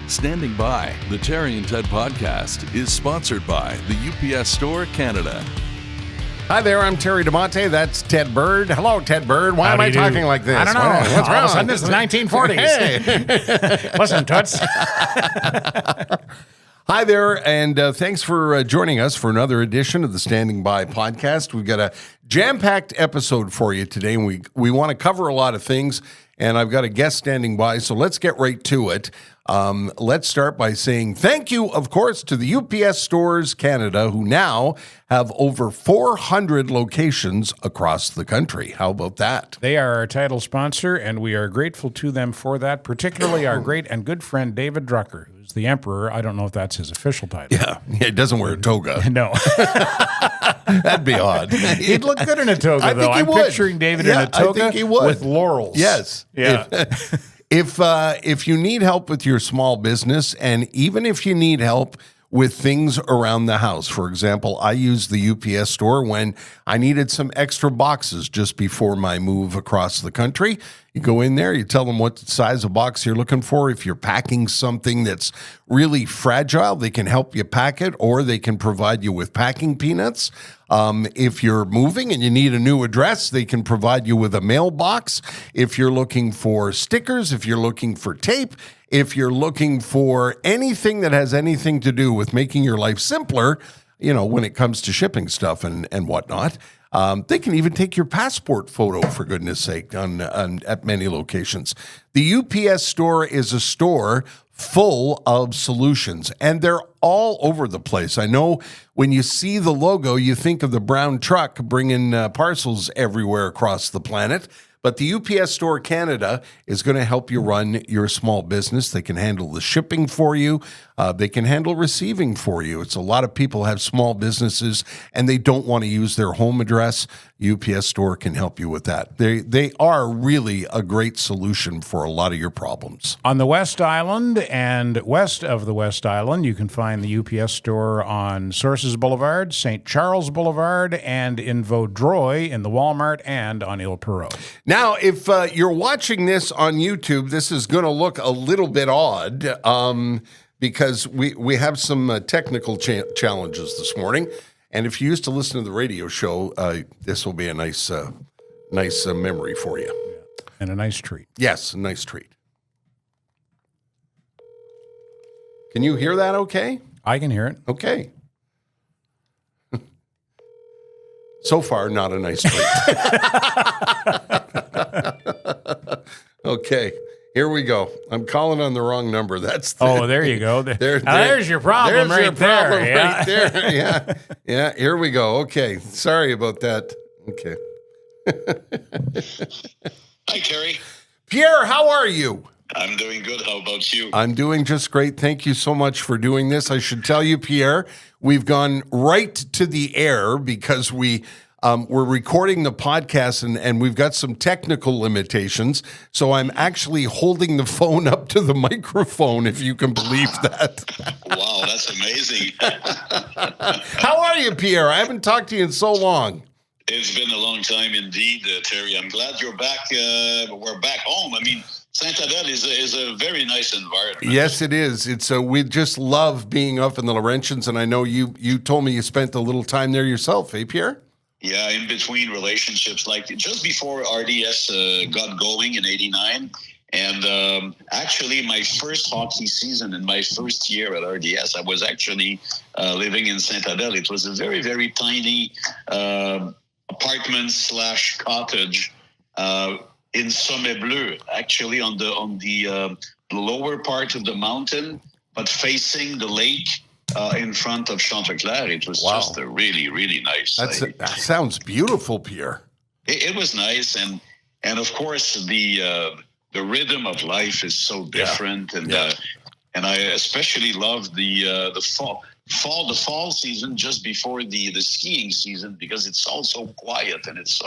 Standing by, the Terry and Ted podcast is sponsored by the UPS Store Canada. Hi there, I'm Terry DiMonte. That's Ted Bird. Hello, Ted Bird. Why am I talking like this? I don't know. What's All wrong? of a sudden, this is the 1940s. Hey. Listen, Toots. Hi there, and thanks for joining us for another edition of the Standing By podcast. We've got a jam-packed episode for you today, and we want to cover a lot of things, and I've got a guest standing by, so let's get right to it. Let's start by saying thank you, of course, to the UPS Stores Canada, who now have over 400 locations across the country. How about that? They are our title sponsor, and we are grateful to them for that, particularly our great and good friend David Drucker, who's the Emperor. I don't know if that's his official title. Yeah, he doesn't wear a toga. No. That'd be odd. He'd look good in a toga, I though. think he I'm would. picturing David Yeah, in a toga I think he would. with laurels. Yes. Yeah. If you need help with your small business, and even if you need help with things around the house, for example, I used the UPS store when I needed some extra boxes just before my move across the country. You go in there, you tell them what size of box you're looking for. If you're packing something that's really fragile, they can help you pack it, or they can provide you with packing peanuts. If you're moving and you need a new address, they can provide you with a mailbox. If you're looking for stickers, if you're looking for tape, if you're looking for anything that has anything to do with making your life simpler, you know, when it comes to shipping stuff and whatnot, they can even take your passport photo, for goodness sake, at many locations. The UPS store is a store full of solutions, and they're all over the place. I know when you see the logo, you think of the brown truck bringing parcels everywhere across the planet. But the UPS Store Canada is going to help you run your small business. They can handle the shipping for you. They can handle receiving for you. It's a lot of people have small businesses and they don't want to use their home address. UPS Store can help you with that. They are really a great solution for a lot of your problems. On the West Island and west of the West Island, you can find the UPS store on Sources Boulevard, St. Charles Boulevard, and in Vaudreuil in the Walmart and on Ile Perrot. Now, if you're watching this on YouTube, this is going to look a little bit odd because we have some technical challenges this morning. And if you used to listen to the radio show, this will be a nice memory for you. Yeah. And a nice treat. Yes, a nice treat. Can you hear that okay? I can hear it. Okay. So far, not a nice treat. Okay, here we go. I'm calling on the wrong number. That's there you go. There's your problem right there. Yeah. Yeah, here we go. Okay, sorry about that. Okay. Hi, Terry. Pier, how are you? I'm doing good. How about you? I'm doing just great. Thank you so much for doing this. I should tell you, Pier, we've gone right to the air because we're recording the podcast and we've got some technical limitations. So I'm actually holding the phone up to the microphone, if you can believe that. Wow, that's amazing. How are you, Pier? I haven't talked to you in so long. It's been a long time indeed, Terry. I'm glad you're back. We're back home. I mean, Saint-Adèle is a very nice environment. Yes, it is. It's we just love being up in the Laurentians, and I know you told me you spent a little time there yourself, eh, Pierre? Yeah, in between relationships, like just before RDS got going in '89, and actually my first hockey season in my first year at RDS, I was actually living in Saint-Adèle. It was a very, very tiny apartment/cottage. In Sommet Bleu, actually on the lower part of the mountain, but facing the lake in front of Chanteclair. It was just a really, really nice. That sounds beautiful, Pierre. It was nice, and of course the rhythm of life is so different, and I especially love the fall season just before the skiing season, because it's all so quiet and it's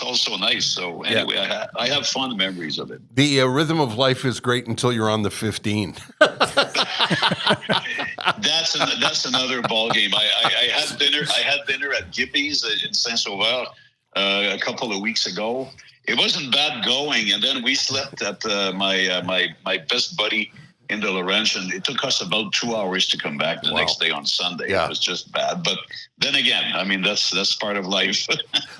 also nice. So anyway, I have fond memories of it. The rhythm of life is great until you're on the 15. That's another ball game. I had dinner at Gibby's in Saint-Sauveur a couple of weeks ago. It wasn't bad going, and then we slept at my best buddy in the Laurentian. It took us about 2 hours to come back the next day on Sunday. Yeah. It was just bad. But then again, I mean, that's part of life.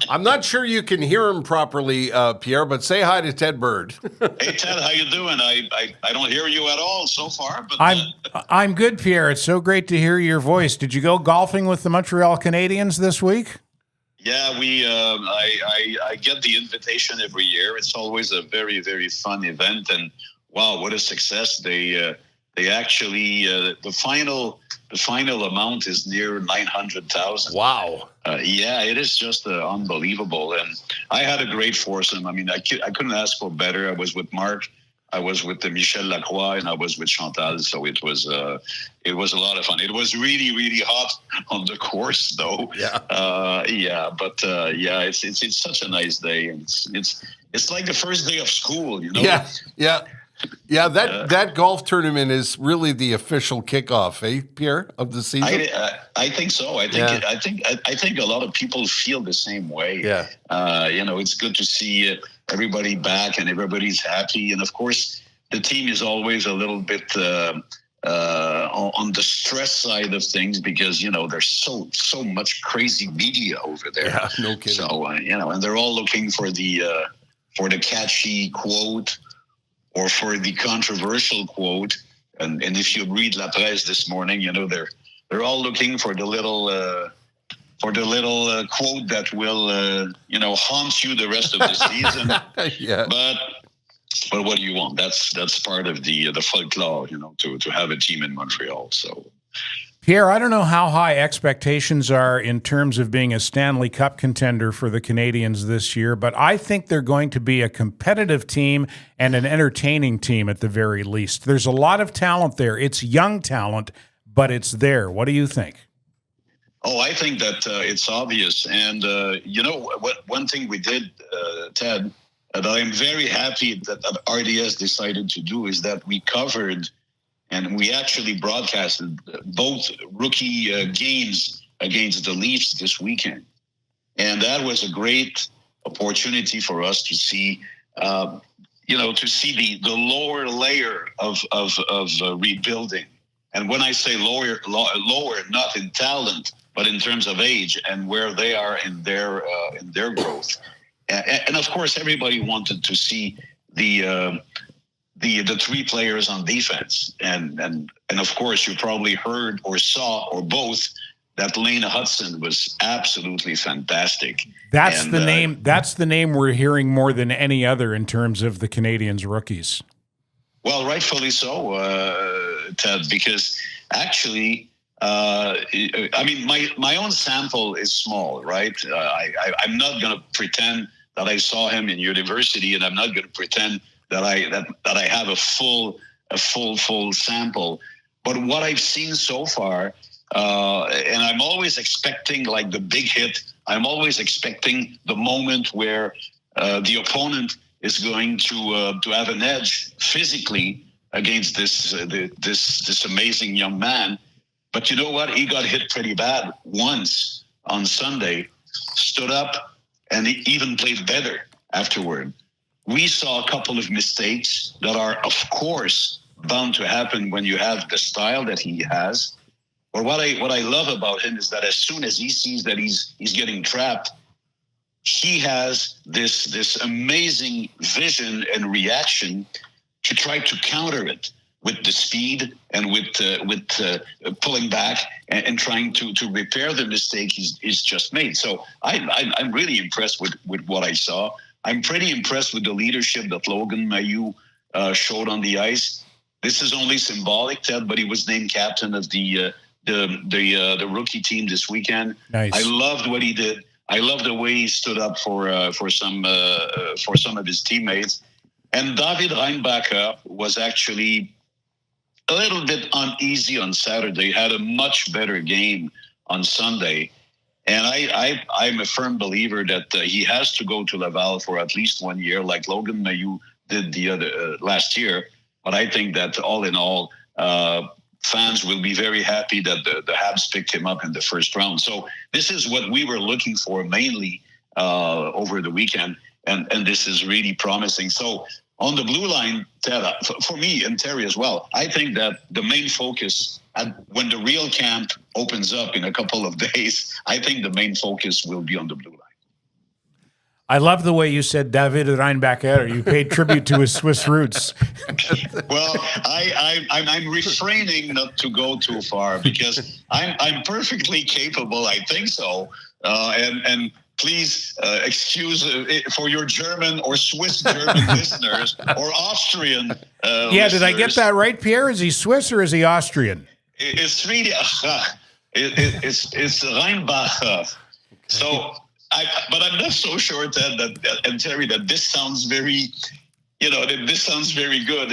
I'm not sure you can hear him properly, Pierre, but say hi to Ted Bird. Hey, Ted, how you doing? I don't hear you at all so far. But I'm good, Pierre. It's so great to hear your voice. Did you go golfing with the Montreal Canadiens this week? Yeah, I get the invitation every year. It's always a very, very fun event, and wow, what a success! They actually the final amount is near 900,000. Wow. Yeah, it is just unbelievable, and I had a great foursome. I mean, I couldn't ask for better. I was with Mark, I was with Michel Lacroix, and I was with Chantal. So it was a lot of fun. It was really, really hot on the course, though. Yeah. It's such a nice day, and it's like the first day of school, you know. Yeah. That golf tournament is really the official kickoff, Pierre, of the season. I think so. I think a lot of people feel the same way. Yeah. It's good to see everybody back and everybody's happy, and of course the team is always a little bit on the stress side of things because there's so much crazy media over there. Yeah, no kidding. So and they're all looking for the catchy quote or for the controversial quote, and if you read La Presse this morning, they're all looking for the little quote that will haunt you the rest of the season. Yeah. But what do you want? That's part of the folklore, to have a team in Montreal. So, Pierre, I don't know how high expectations are in terms of being a Stanley Cup contender for the Canadiens this year, but I think they're going to be a competitive team and an entertaining team at the very least. There's a lot of talent there. It's young talent, but it's there. What do you think? Oh, I think that it's obvious. And, one thing we did, Ted, that I'm very happy that RDS decided to do is that we covered and we actually broadcasted both rookie games against the Leafs this weekend. And that was a great opportunity for us to see, to see the lower layer of rebuilding. And when I say lower, not in talent, but in terms of age and where they are in their growth. And of course, everybody wanted to see the three players on defense, and of course, you probably heard or saw or both that Lane Hudson was absolutely fantastic. That's the name. That's the name we're hearing more than any other in terms of the Canadiens rookies. Well, rightfully so, Ted, because actually, my own sample is small, right? I'm not going to pretend that I saw him in university, and I'm not going to pretend that I have a full sample. But what I've seen so far, and I'm always expecting like the big hit. I'm always expecting the moment where the opponent is going to have an edge physically against this amazing young man. But you know what? He got hit pretty bad once on Sunday, stood up, and he even played better afterward. We saw a couple of mistakes that are, of course, bound to happen when you have the style that he has. But what I love about him is that as soon as he sees that he's getting trapped, he has this amazing vision and reaction to try to counter it with the speed and with pulling back and trying to repair the mistake he's just made. So I'm really impressed with what I saw. I'm pretty impressed with the leadership that Logan Mailloux showed on the ice. This is only symbolic, Ted, but he was named captain of the rookie team this weekend. Nice. I loved what he did. I love the way he stood up for some of his teammates. And David Reinbacher was actually a little bit uneasy on Saturday, had a much better game on Sunday. And I'm a firm believer that he has to go to Laval for at least 1 year, like Logan Mailloux did the other last year. But I think that all in all, fans will be very happy that the Habs picked him up in the first round. So this is what we were looking for mainly over the weekend, and this is really promising. So on the blue line, Ted, for me and Terry as well, I think that the main focus, when the real camp opens up in a couple of days, I think the main focus will be on the blue line. I love the way you said David Reinbacher. You paid tribute to his Swiss roots. Well, I'm refraining not to go too far because I'm perfectly capable. I think so, and please excuse for your German or Swiss German listeners or Austrian. Yeah, did I get that right, Pierre? Is he Swiss or is he Austrian? It's really it's Reinbacher. So. But I'm not so sure, Ted, and Terry, that this sounds very, that this sounds very good,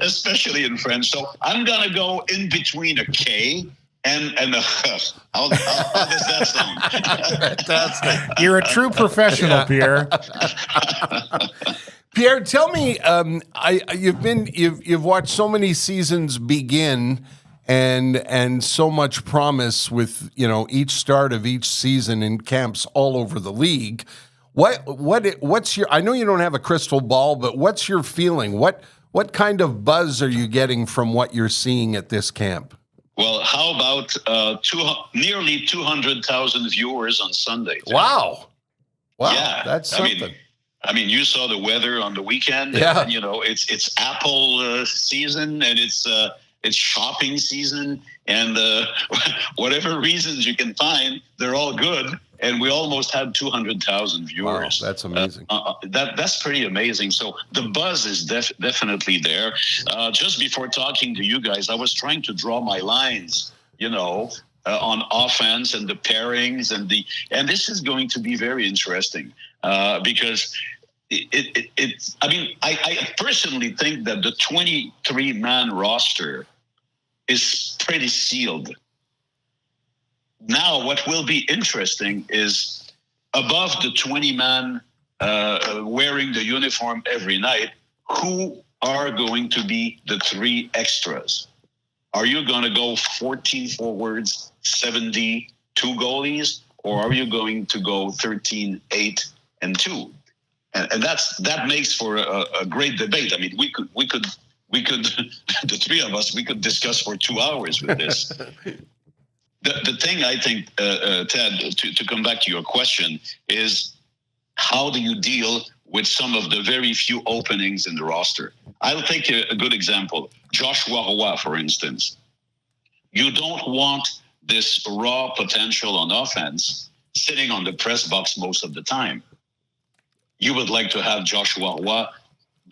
especially in French. So I'm going to go in between a K and a H. How does that sound? Fantastic. You're a true professional, Pierre. Pierre, tell me, you've watched so many seasons begin and so much promise with each start of each season in camps all over the league. What's your? I know you don't have a crystal ball, but what's your feeling? What kind of buzz are you getting from what you're seeing at this camp? Well, how about nearly 200,000 viewers on Sunday? Wow, yeah, that's something. I mean, you saw the weather on the weekend. Yeah, and, it's Apple season, and it's shopping season, and whatever reasons you can find, they're all good. And we almost had 200,000 viewers. Wow, that's amazing. That's pretty amazing. So the buzz is definitely there. Just before talking to you guys, I was trying to draw my lines, on offense and the pairings and this is going to be very interesting because I personally think that the 23-man roster is pretty sealed. Now, what will be interesting is above the 20-man wearing the uniform every night, who are going to be the 3 extras? Are you going to go 14 forwards, 72 goalies, or are you going to go 13, 8, and 2? And that makes for a great debate. I mean, we could the three of us, we could discuss for 2 hours with this. The thing I think, Ted, to come back to your question, is how do you deal with some of the very few openings in the roster? I'll take a good example. Joshua Roy, for instance. You don't want this raw potential on offense sitting on the press box most of the time. You would like to have Joshua Roy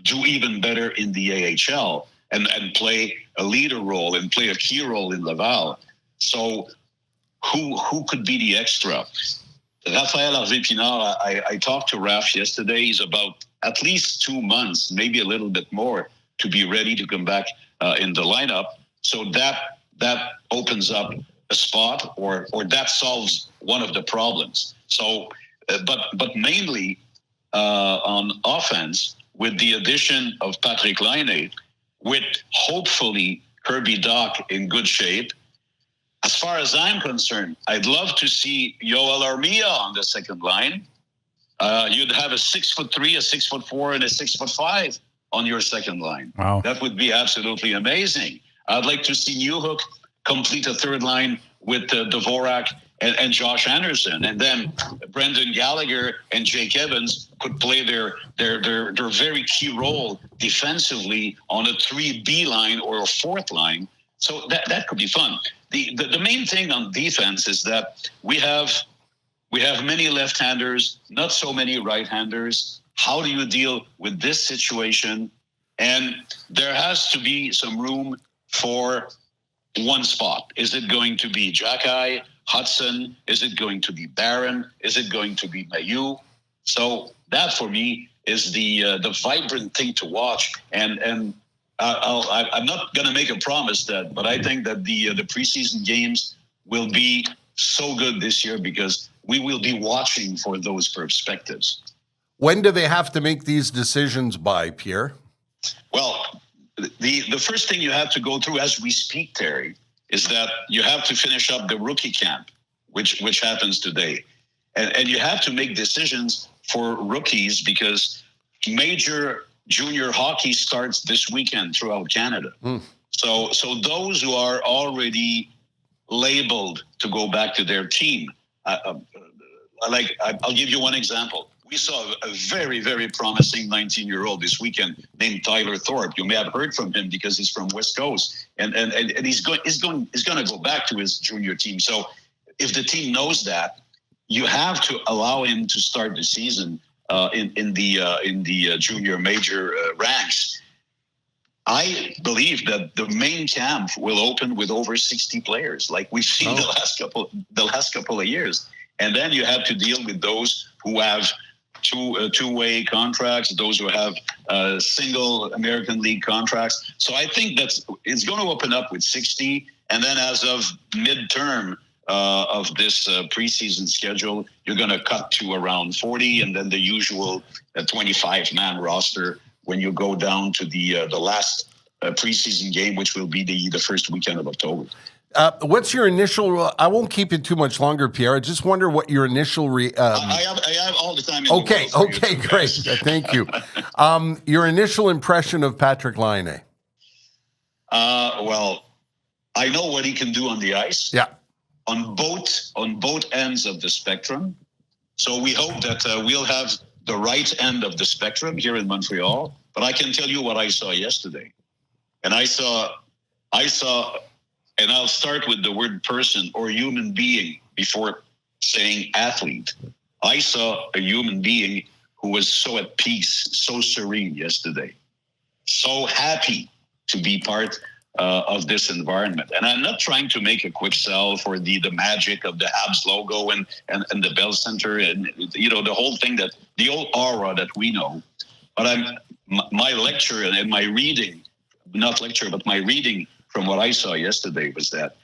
do even better in the AHL and play a leader role and play a key role in Laval. So who could be the extra? Raphaël Harvey-Pinard, I talked to Raf yesterday. He's about at least 2 months, maybe a little bit more, to be ready to come back in the lineup. So that opens up a spot or that solves one of the problems. So, but mainly on offense, with the addition of Patrick Laine, with hopefully Kirby Dach in good shape. As far as I'm concerned, I'd love to see Yoel Armia on the second line. You'd have a 6'3", a 6'4", and a 6'5" on your second line. Wow. That would be absolutely amazing. I'd like to see Newhook complete a third line with Dvorak and Josh Anderson, and then Brendan Gallagher and Jake Evans could play their very key role defensively on a 3B line or a fourth line. So that could be fun. The main thing on defense is that we have many left-handers, not so many right-handers. How do you deal with this situation? And there has to be some room for one spot. Is it going to be Jacky, Hudson? Is it going to be Barron? Is it going to be Mailloux? So that for me is the vibrant thing to watch. And I'm not going to make a promise but I think that the preseason games will be so good this year because we will be watching for those perspectives. When do they have to make these decisions by, Pierre? Well, the first thing you have to go through as we speak, Terry, is that you have to finish up the rookie camp, which happens today. And you have to make decisions for rookies because major junior hockey starts this weekend throughout Canada. So those who are already labeled to go back to their team, I'll give you one example. We saw a very, very promising 19-year-old this weekend named Tyler Thorpe. You may have heard from him because he's from West Coast, and he's going to go back to his junior team. So if the team knows that, you have to allow him to start the season in the junior major ranks. I believe that the main camp will open with over 60 players, like we've seen the last couple of years, and then you have to deal with those who have two-way contracts, those who have single American League contracts. So I think it's going to open up with 60, and then as of midterm of this preseason schedule, you're going to cut to around 40, and then the usual 25-man roster when you go down to the last preseason game, which will be the first weekend of October. What's your initial? I won't keep it too much longer, Pierre. I just wonder what your initial. I have all the time. Okay, great. Thank you. Your initial impression of Patrik Laine? Well, I know what he can do on the ice. Yeah. On both ends of the spectrum. So we hope that we'll have the right end of the spectrum here in Montreal. But I can tell you what I saw yesterday, and I saw. And I'll start with the word person or human being before saying athlete. I saw a human being who was so at peace, so serene yesterday, so happy to be part of this environment. And I'm not trying to make a quick sell for the magic of the Habs logo and the Bell Center and, the whole thing, that the old aura that we know. But my lecture and my reading, not lecture, but my reading from what I saw yesterday was that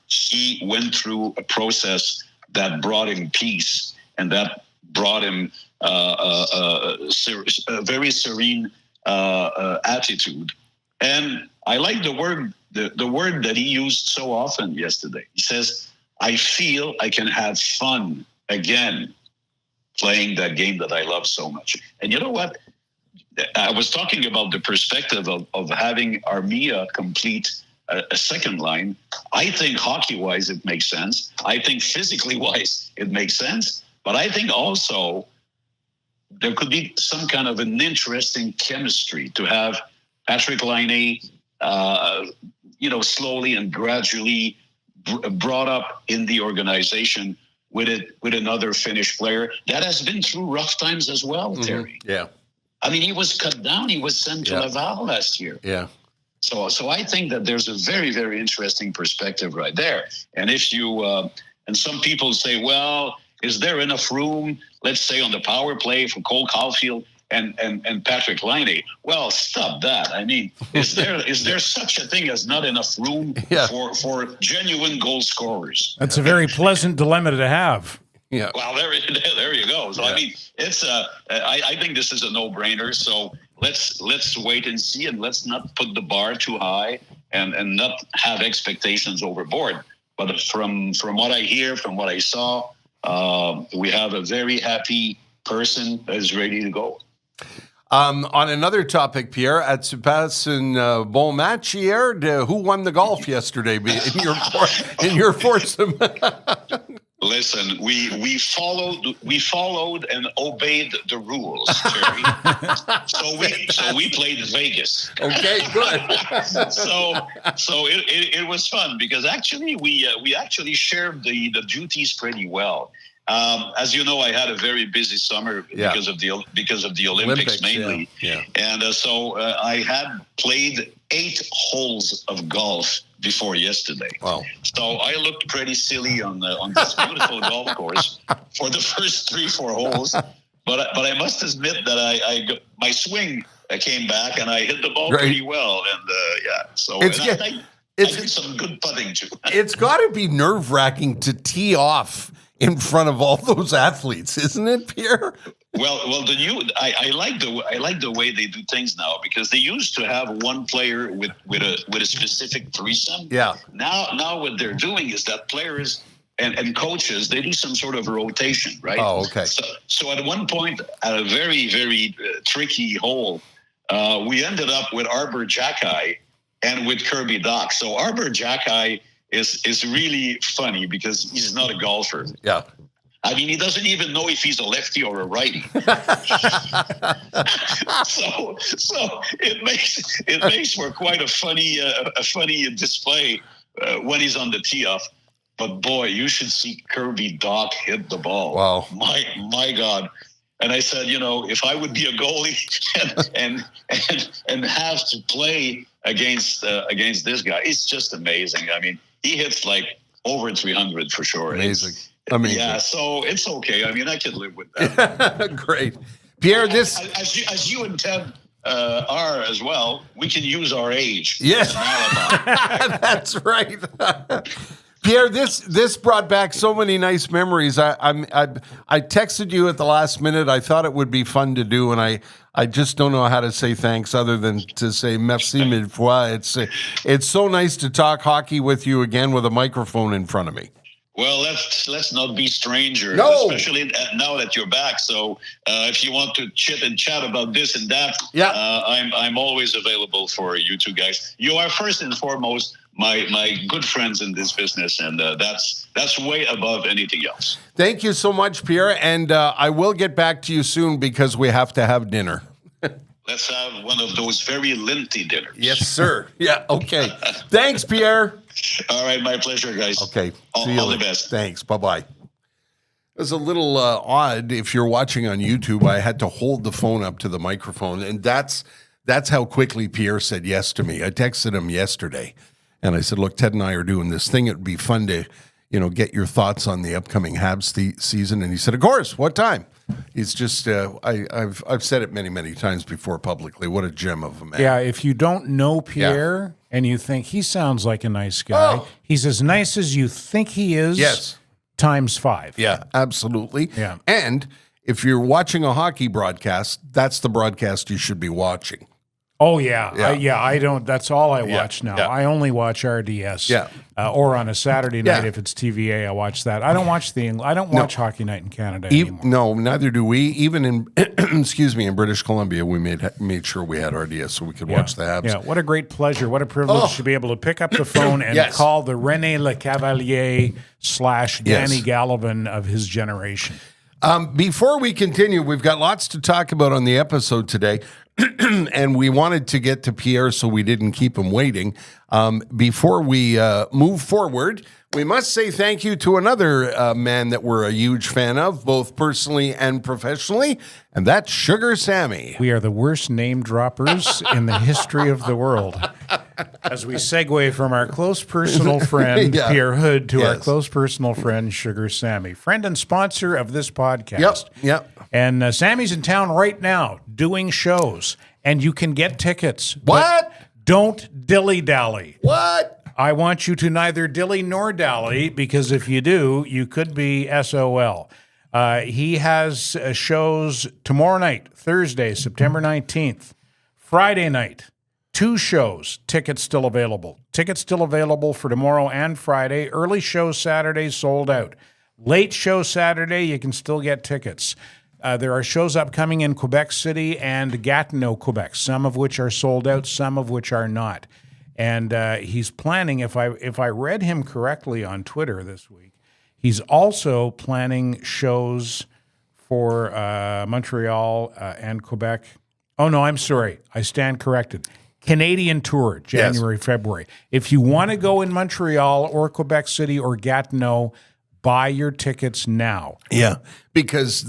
he went through a process that brought him peace, and that brought him a very serene attitude. And I like the word that he used so often yesterday. He says, "I feel I can have fun again playing that game that I love so much." And you know what? I was talking about the perspective of having Armia complete a second line. I think hockey-wise it makes sense. I think physically-wise it makes sense. But I think also there could be some kind of an interesting chemistry to have Patrik Laine, slowly and gradually brought up in the organization with another Finnish player that has been through rough times as well, Terry. Yeah. I mean, he was cut down. He was sent to Laval last year. Yeah. So I think that there's a very, very interesting perspective right there. And if you and some people say, well, is there enough room, let's say, on the power play for Cole Caulfield and Patrik Laine? Well, stop that. I mean, is there such a thing as not enough room for genuine goal scorers? That's a very pleasant dilemma to have. Yeah. Well, there you go. So I mean, it's I think this is a no-brainer. So let's wait and see, and let's not put the bar too high, and not have expectations overboard. But from what I hear, from what I saw, we have a very happy person that is ready to go. On another topic, Pierre, at Sebastian bon match hier, who won the golf yesterday in your foursome? Listen, we followed and obeyed the rules, Terry. so we played Vegas. Okay, good. so it was fun because actually we actually shared the duties pretty well. As you know, I had a very busy summer because of the Olympics mainly, and so I had played 8 holes of golf before yesterday. Wow! So I looked pretty silly on this beautiful golf course for the first 3-4 holes, but I must admit that my swing came back and I hit the ball pretty well, and so I did some good putting too. It's got to be nerve-wracking to tee off in front of all those athletes, isn't it, Pierre? Well, I like the way they do things now, because they used to have one player with a specific threesome. Yeah. Now what they're doing is that players and coaches, they do some sort of rotation, right? Oh, okay. So at one point, at a very, very tricky hole, we ended up with Arbor Jackeye and with Kirby Doc. So Arbor Jackeye is really funny because he's not a golfer. Yeah. I mean, he doesn't even know if he's a lefty or a righty. so it makes for quite a funny display when he's on the tee off. But boy, you should see Kirby Doc hit the ball. Wow. My God. And I said, if I would be a goalie and have to play against this guy, it's just amazing. I mean, he hits like over 300 for sure. Amazing. Yeah, so it's okay. I mean, I can live with that. Great. Pierre, this... As you and Ted are as well, we can use our age. Yes. As an alibi. That's right. Pierre, this brought back so many nice memories. I texted you at the last minute. I thought it would be fun to do, and I just don't know how to say thanks other than to say merci mille fois. It's so nice to talk hockey with you again with a microphone in front of me. Well, let's not be strangers, no. Especially now that you're back. So if you want to chit and chat about this and that, I'm always available for you two guys. You are first and foremost my good friends in this business, and that's way above anything else. Thank you so much, Pierre, and I will get back to you soon because we have to have dinner. Let's have one of those very linty dinners. Yes, sir. Yeah, okay. Thanks, Pierre. All right, my pleasure, guys. Okay. All the best. Thanks. Bye-bye. It was a little odd. If you're watching on YouTube, I had to hold the phone up to the microphone, and that's how quickly Pierre said yes to me. I texted him yesterday, and I said, look, Ted and I are doing this thing. It would be fun to, get your thoughts on the upcoming Habs season. And he said, of course, what time? He's just, I've said it many, many times before publicly. What a gem of a man. Yeah, if you don't know Pierre and you think he sounds like a nice guy, he's as nice as you think he is. Yes. Times 5. Yeah, absolutely. Yeah. And if you're watching a hockey broadcast, that's the broadcast you should be watching. Oh, yeah. I don't. That's all I watch now. Yeah. I only watch RDS. Yeah. Or on a Saturday night, if it's TVA, I watch that. I don't watch Hockey Night in Canada anymore. No, neither do we. Even in, in British Columbia, we made sure we had RDS so we could watch the Habs. Yeah, what a great pleasure. What a privilege to be able to pick up the phone and call the René Lecavalier / Danny Gallivan of his generation. Before we continue, we've got lots to talk about on the episode today. And we wanted to get to Pierre, so we didn't keep him waiting. Before we move forward, we must say thank you to another man that we're a huge fan of, both personally and professionally, and that's Sugar Sammy. We are the worst name droppers in the history of the world. As we segue from our close personal friend, Pierre Hood, to our close personal friend, Sugar Sammy, friend and sponsor of this podcast. Yep. And Sammy's in town right now doing shows, and you can get tickets. What? Don't dilly-dally. What? I want you to neither dilly nor dally, because if you do, you could be SOL. He has shows tomorrow night, Thursday, September 19th, Friday night, 2 shows, tickets still available. Tickets still available for tomorrow and Friday. Early show Saturday sold out. Late show Saturday, you can still get tickets. There are shows upcoming in Quebec City and Gatineau, Quebec, some of which are sold out, some of which are not. And he's planning, if I read him correctly on Twitter this week, he's also planning shows for Montreal and Quebec. Oh, no, I'm sorry. I stand corrected. Canadian tour, January, February. If you want to go in Montreal or Quebec City or Gatineau, buy your tickets now. Yeah, because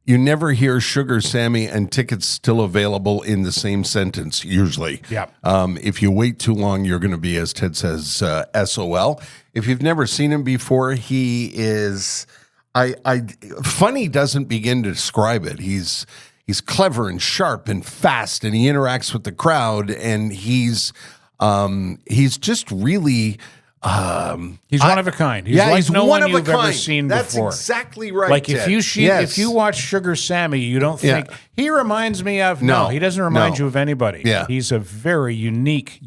you never hear Sugar Sammy and tickets still available in the same sentence, usually. Yeah. If you wait too long, you're going to be, as Ted says, SOL. If you've never seen him before, he is... funny doesn't begin to describe it. He's clever and sharp and fast, and he interacts with the crowd, and he's just really... he's one of a kind. He's like he's no one one of a you've ever kind. seen That's before. Exactly right. Like Ted. if you watch Sugar Sammy, you don't think he reminds me of. No, he doesn't remind you of anybody. Yeah. He's a very unique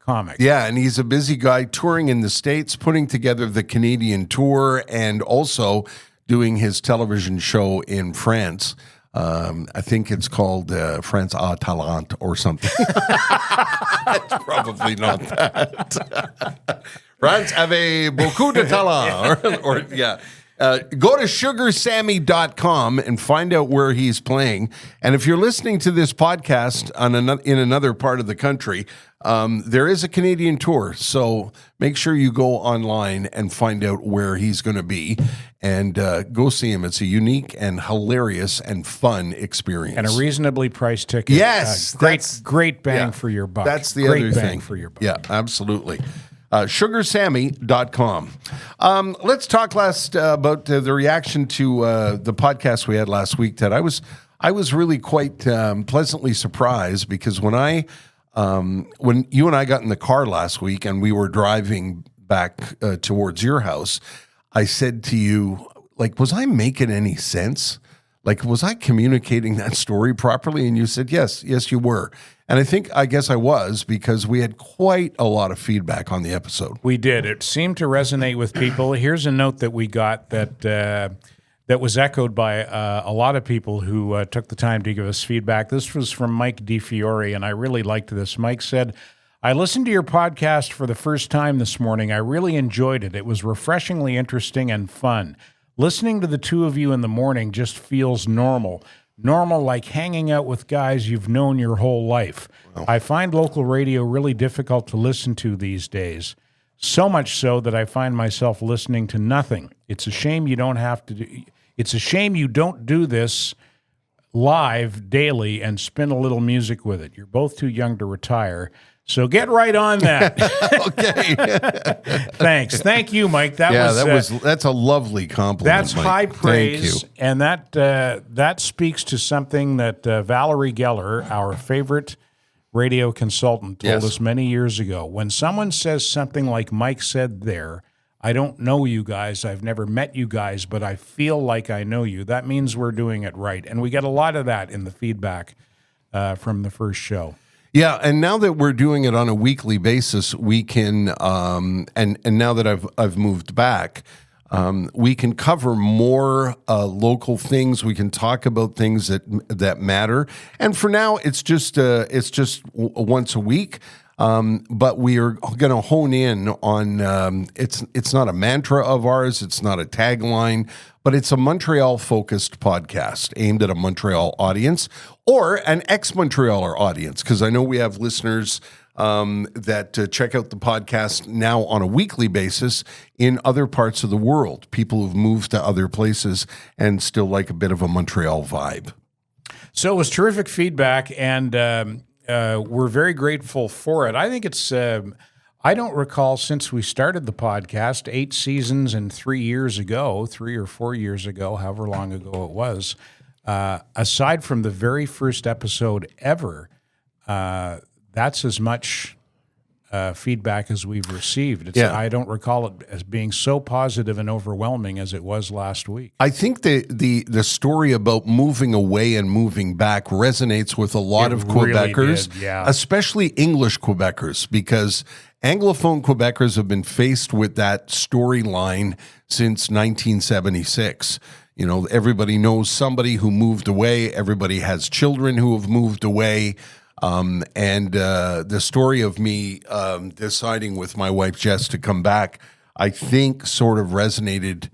comic. Yeah, and he's a busy guy touring in the States, putting together the Canadian tour, and also doing his television show in France. I think it's called France à Talent or something. It's probably not that. France avait beaucoup de talent. Or yeah. Go to sugarsammy.com and find out where he's playing. And if you're listening to this podcast in another part of the country, there is a Canadian tour. So make sure you go online and find out where he's going to be and go see him. It's a unique and hilarious and fun experience. And a reasonably priced ticket. Yes. Great bang for your buck. That's the great other bang thing. For your buck. Yeah, absolutely. Sugarsammy.com. Let's talk about the reaction to the podcast we had last week, Ted. I was really quite pleasantly surprised because when you and I got in the car last week and we were driving back towards your house, I said to you, like, was I making any sense? Like, was I communicating that story properly? And you said, yes, you were. And I guess I was, because we had quite a lot of feedback on the episode. We did. It seemed to resonate with people. Here's a note that we got that was echoed by a lot of people who took the time to give us feedback. This was from Mike DiFiore, and I really liked this. Mike said, I listened to your podcast for the first time this morning. I really enjoyed it. It was refreshingly interesting and fun. Listening to the two of you in the morning just feels normal. Normal, like hanging out with guys you've known your whole life. Wow. I find local radio really difficult to listen to these days. So much so that I find myself listening to nothing. It's a shame you don't do this live daily and spin a little music with it. You're both too young to retire. So get right on that. Okay. Thanks. Thank you, Mike. That's a lovely compliment. That's Mike. high praise. Thank you. And that speaks to something that Valerie Geller, our favorite radio consultant, told us many years ago. When someone says something like Mike said there, I don't know you guys, I've never met you guys, but I feel like I know you, that means we're doing it right. And we get a lot of that in the feedback from the first show. Yeah, and now that we're doing it on a weekly basis, we can, and now that I've moved back, we can cover more local things. We can talk about things that matter. And for now, it's just once a week. But we are going to hone in on it's not a mantra of ours. It's not a tagline, but it's a Montreal-focused podcast aimed at a Montreal audience or an ex-Montrealer audience, because I know we have listeners that check out the podcast now on a weekly basis in other parts of the world, people who've moved to other places and still like a bit of a Montreal vibe. So it was terrific feedback, and we're very grateful for it. I think it's, I don't recall since we started the podcast, 8 seasons and 3 or 4 years ago, however long ago it was, aside from the very first episode ever, that's as much feedback as we've received. I don't recall it as being so positive and overwhelming as it was last week. I think the story about moving away and moving back resonates with a lot of Quebecers, especially English Quebecers, because Anglophone Quebecers have been faced with that storyline since 1976. You know, everybody knows somebody who moved away. Everybody has children who have moved away. And the story of me deciding with my wife Jess to come back, I think sort of resonated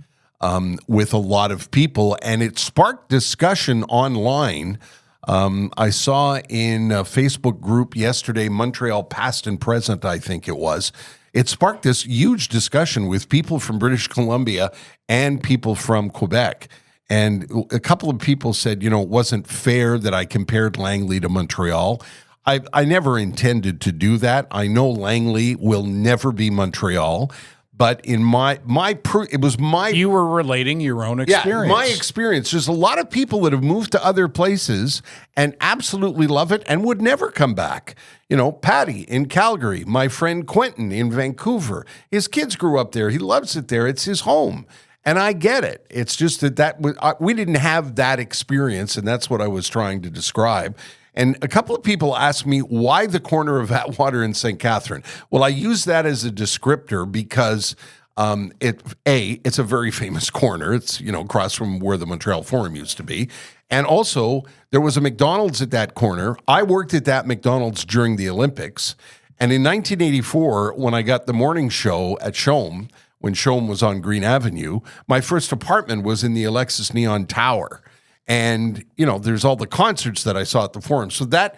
with a lot of people, and it sparked discussion online. I saw in a Facebook group yesterday, Montreal Past and Present, I think it was. It sparked this huge discussion with people from British Columbia and people from Quebec. And a couple of people said, you know, it wasn't fair that I compared Langley to Montreal. I never intended to do that. I know Langley will never be Montreal, but in you were relating your own experience. Yeah, my experience. There's a lot of people that have moved to other places and absolutely love it and would never come back. You know, Patty in Calgary, my friend Quentin in Vancouver. His kids grew up there. He loves it there. It's his home. And I get it. It's just that we didn't have that experience, and that's what I was trying to describe. And a couple of people asked me why the corner of Atwater and St. Catherine. Well, I use that as a descriptor because it's a very famous corner. It's, across from where the Montreal Forum used to be. And also, there was a McDonald's at that corner. I worked at that McDonald's during the Olympics. And in 1984, when I got the morning show at Chaume, when Chaume was on Green Avenue, my first apartment was in the Alexis Neon Tower. And, there's all the concerts that I saw at the Forum. So that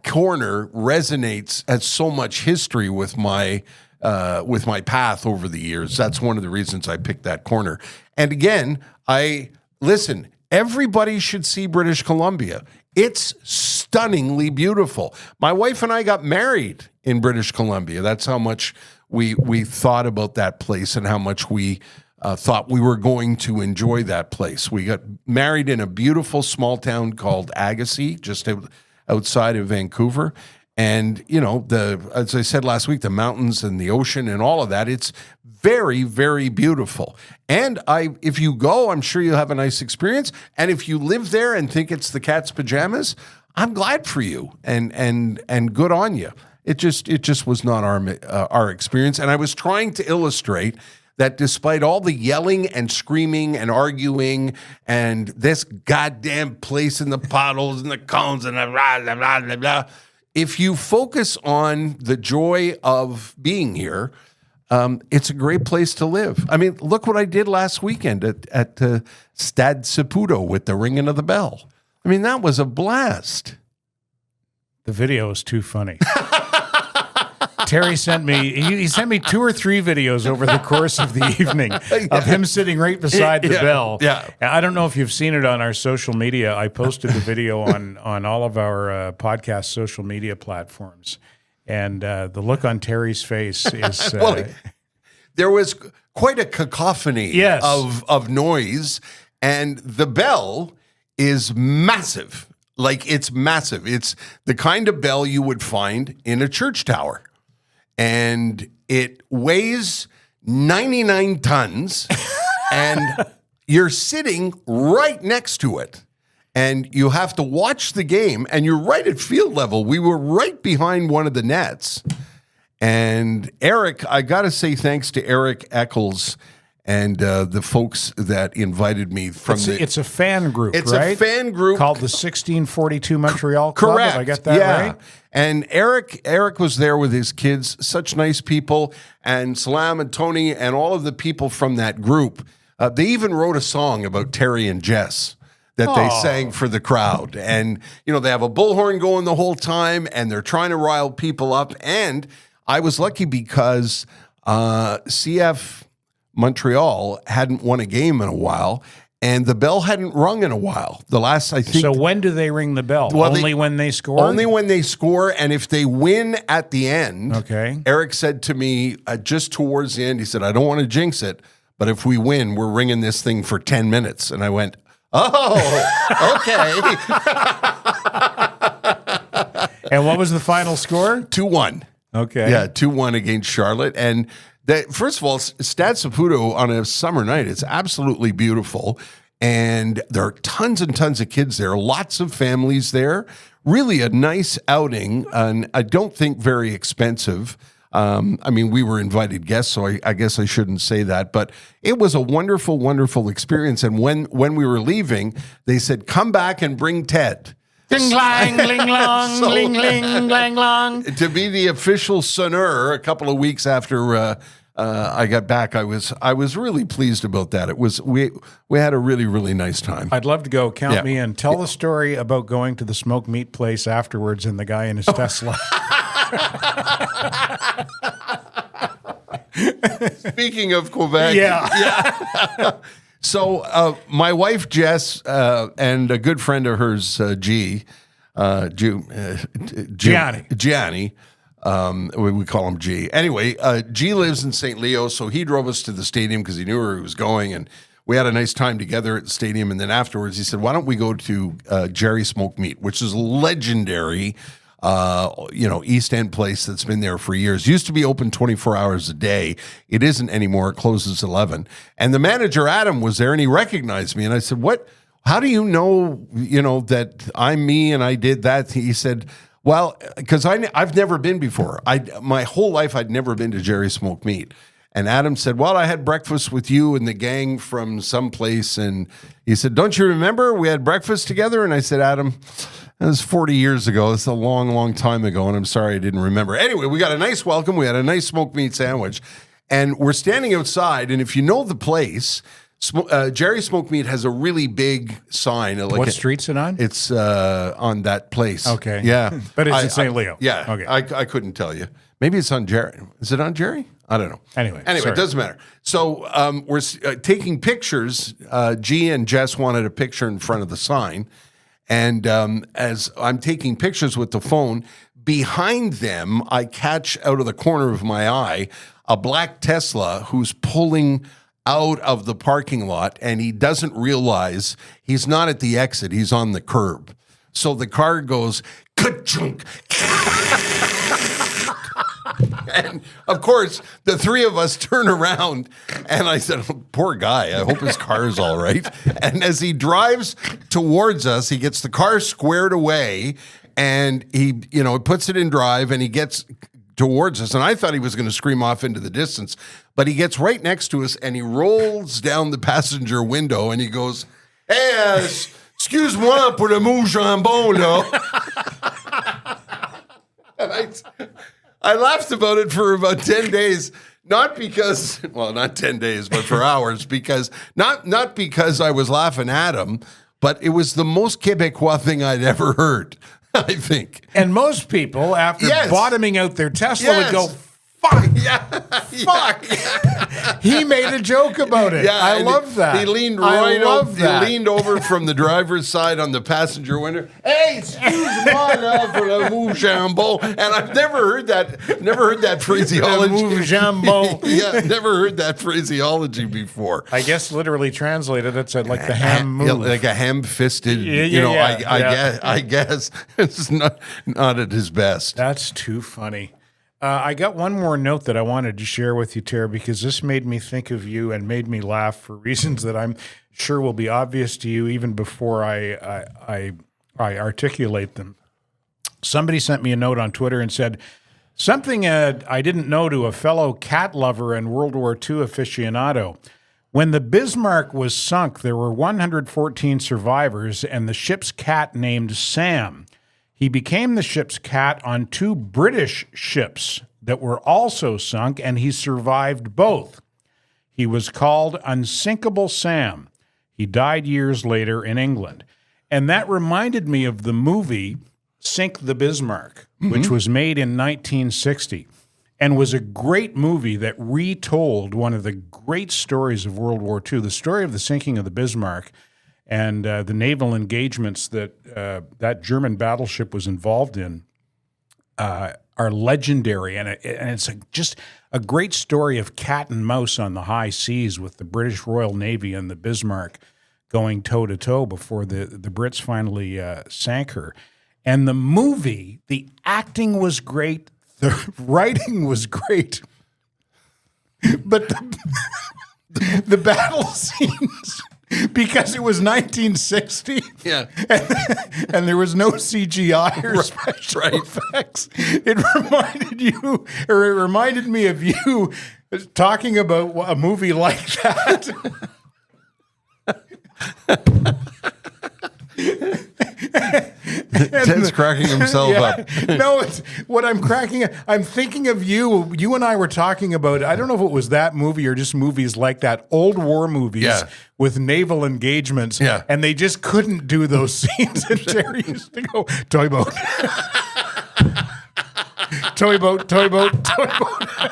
corner resonates, has so much history with my path over the years. That's one of the reasons I picked that corner. And again, listen, everybody should see British Columbia. It's stunningly beautiful. My wife and I got married in British Columbia. That's how much we thought about that place and how much we thought we were going to enjoy that place. We got married in a beautiful small town called Agassiz, just outside of Vancouver. And, as I said last week, the mountains and the ocean and all of that, it's very, very beautiful. And if you go, I'm sure you'll have a nice experience. And if you live there and think it's the cat's pajamas, I'm glad for you and good on you. It just was not our experience. And I was trying to illustrate that despite all the yelling and screaming and arguing and this goddamn place and the potholes and the cones and the blah, blah, blah, blah, blah, if you focus on the joy of being here, it's a great place to live. I mean, look what I did last weekend at Stade Saputo with the ringing of the bell. I mean, that was a blast. The video is too funny. Terry sent me, he sent me 2 or 3 videos over the course of the evening of him sitting right beside the bell. Yeah. I don't know if you've seen it on our social media. I posted the video on all of our podcast social media platforms. And the look on Terry's face is... there was quite a cacophony of noise, and the bell is massive. Like, it's massive. It's the kind of bell you would find in a church tower. And it weighs 99 tons, and you're sitting right next to it. And you have to watch the game, and you're right at field level. We were right behind one of the nets. And Eric, I got to say thanks to Eric Eccles and the folks that invited me from it's a fan group, it's right? a fan group called the 1642 Montreal Club. Correct. Did I get that right? And Eric was there with his kids, such nice people, and Salam and Tony and all of the people from that group. They even wrote a song about Terry and Jess that they sang for the crowd. And, they have a bullhorn going the whole time, and they're trying to rile people up. And I was lucky because CF Montreal hadn't won a game in a while, and the bell hadn't rung in a while. The last, I think. So when do they ring the bell? Only when they score? Only when they score, and if they win at the end. Okay. Eric said to me just towards the end, he said, I don't want to jinx it, but if we win, we're ringing this thing for 10 minutes. And I went, oh, okay. And what was the final score? 2-1. Okay. Yeah, 2-1 against Charlotte. And first of all, Stade Saputo on a summer night, it's absolutely beautiful. And there are tons and tons of kids there, lots of families there. Really a nice outing, and I don't think very expensive. We were invited guests, so I guess I shouldn't say that. But it was a wonderful, wonderful experience. And when we were leaving, they said, come back and bring Ted. Ding lang, ling long, ling ling, lang long. To be the official sonneur a couple of weeks after I got back, I was really pleased about that. It was we had a really, really nice time. I'd love to go. Count me in. Tell the story about going to the smoked meat place afterwards and the guy in his Tesla. Speaking of Quebec, yeah. So my wife Jess and a good friend of hers, Gianni. We call him G. Anyway, G lives in St. Leo, so he drove us to the stadium because he knew where he was going, and we had a nice time together at the stadium. And then afterwards, he said, "Why don't we go to Jerry Smoked Meat, which is a legendary, East End place that's been there for years. Used to be open 24 hours a day. It isn't anymore. It closes 11. And the manager Adam was there, and he recognized me, and I said, "What how do you know, that I'm me and I did that? He said, well, because I've never been before. My whole life, I'd never been to Jerry's Smoked Meat. And Adam said, well, I had breakfast with you and the gang from someplace. And he said, don't you remember we had breakfast together? And I said, Adam, that was 40 years ago. It's a long, long time ago. And I'm sorry I didn't remember. Anyway, we got a nice welcome. We had a nice smoked meat sandwich. And we're standing outside. And if you know the place, Jerry's Smoked Meat has a really big sign. What street's it on? It's on that place. Okay. Yeah. But it's in St. Leo. Yeah. Okay. I couldn't tell you. Maybe it's on Jerry. Is it on Jerry? I don't know. Anyway, it doesn't matter. So we're taking pictures. G and Jess wanted a picture in front of the sign. And as I'm taking pictures with the phone, behind them, I catch out of the corner of my eye a black Tesla who's pulling out of the parking lot, and he doesn't realize he's not at the exit. He's on the curb. So the car goes, ka-chunk. And, of course, the three of us turn around, and I said, oh, poor guy, I hope his car is all right. And as he drives towards us, he gets the car squared away, and he puts it in drive, and he gets towards us, and I thought he was going to scream off into the distance, but he gets right next to us, and he rolls down the passenger window, and he goes, hey, excuse-moi pour le mou jambon, là. And I laughed about it for about 10 days, not 10 days, but for hours, because not because I was laughing at him, but it was the most Quebecois thing I'd ever heard. I think. And most people, after bottoming out their Tesla, would go, fuck. Fuck. He made a joke about it. Yeah, I love that. He leaned He leaned over from the driver's side on the passenger window. Hey, excuse moi for le mou jambon. And I've never heard that phraseology. Le mou jambon. Yeah, never heard that phraseology before. I guess literally translated, it said like the ham move. Yeah, like a ham-fisted, I guess it's not at his best. That's too funny. I got one more note that I wanted to share with you, Tara, because this made me think of you and made me laugh for reasons that I'm sure will be obvious to you even before I articulate them. Somebody sent me a note on Twitter and said, something I didn't know to a fellow cat lover and World War II aficionado. When the Bismarck was sunk, there were 114 survivors and the ship's cat named Sam. He became the ship's cat on 2 British ships that were also sunk, and he survived both. He was called Unsinkable Sam. He died years later in England. And that reminded me of the movie Sink the Bismarck, which was made in 1960 and was a great movie that retold one of the great stories of World War II, the story of the sinking of the Bismarck. And the naval engagements that that German battleship was involved in are legendary. And it's just a great story of cat and mouse on the high seas with the British Royal Navy and the Bismarck going toe-to-toe before the Brits finally sank her. And the movie, the acting was great, the writing was great, but the battle scenes... Because it was 1960, and there was no CGI or special effects. It reminded me of you talking about a movie like that. Ted's cracking himself up. No, it's what I'm cracking. I'm thinking of you. You and I were talking about, I don't know if it was that movie or just movies like that, old war movies with naval engagements. Yeah. And they just couldn't do those scenes. And Terry used to go, toy boat. Toy boat, toy boat, toy boat.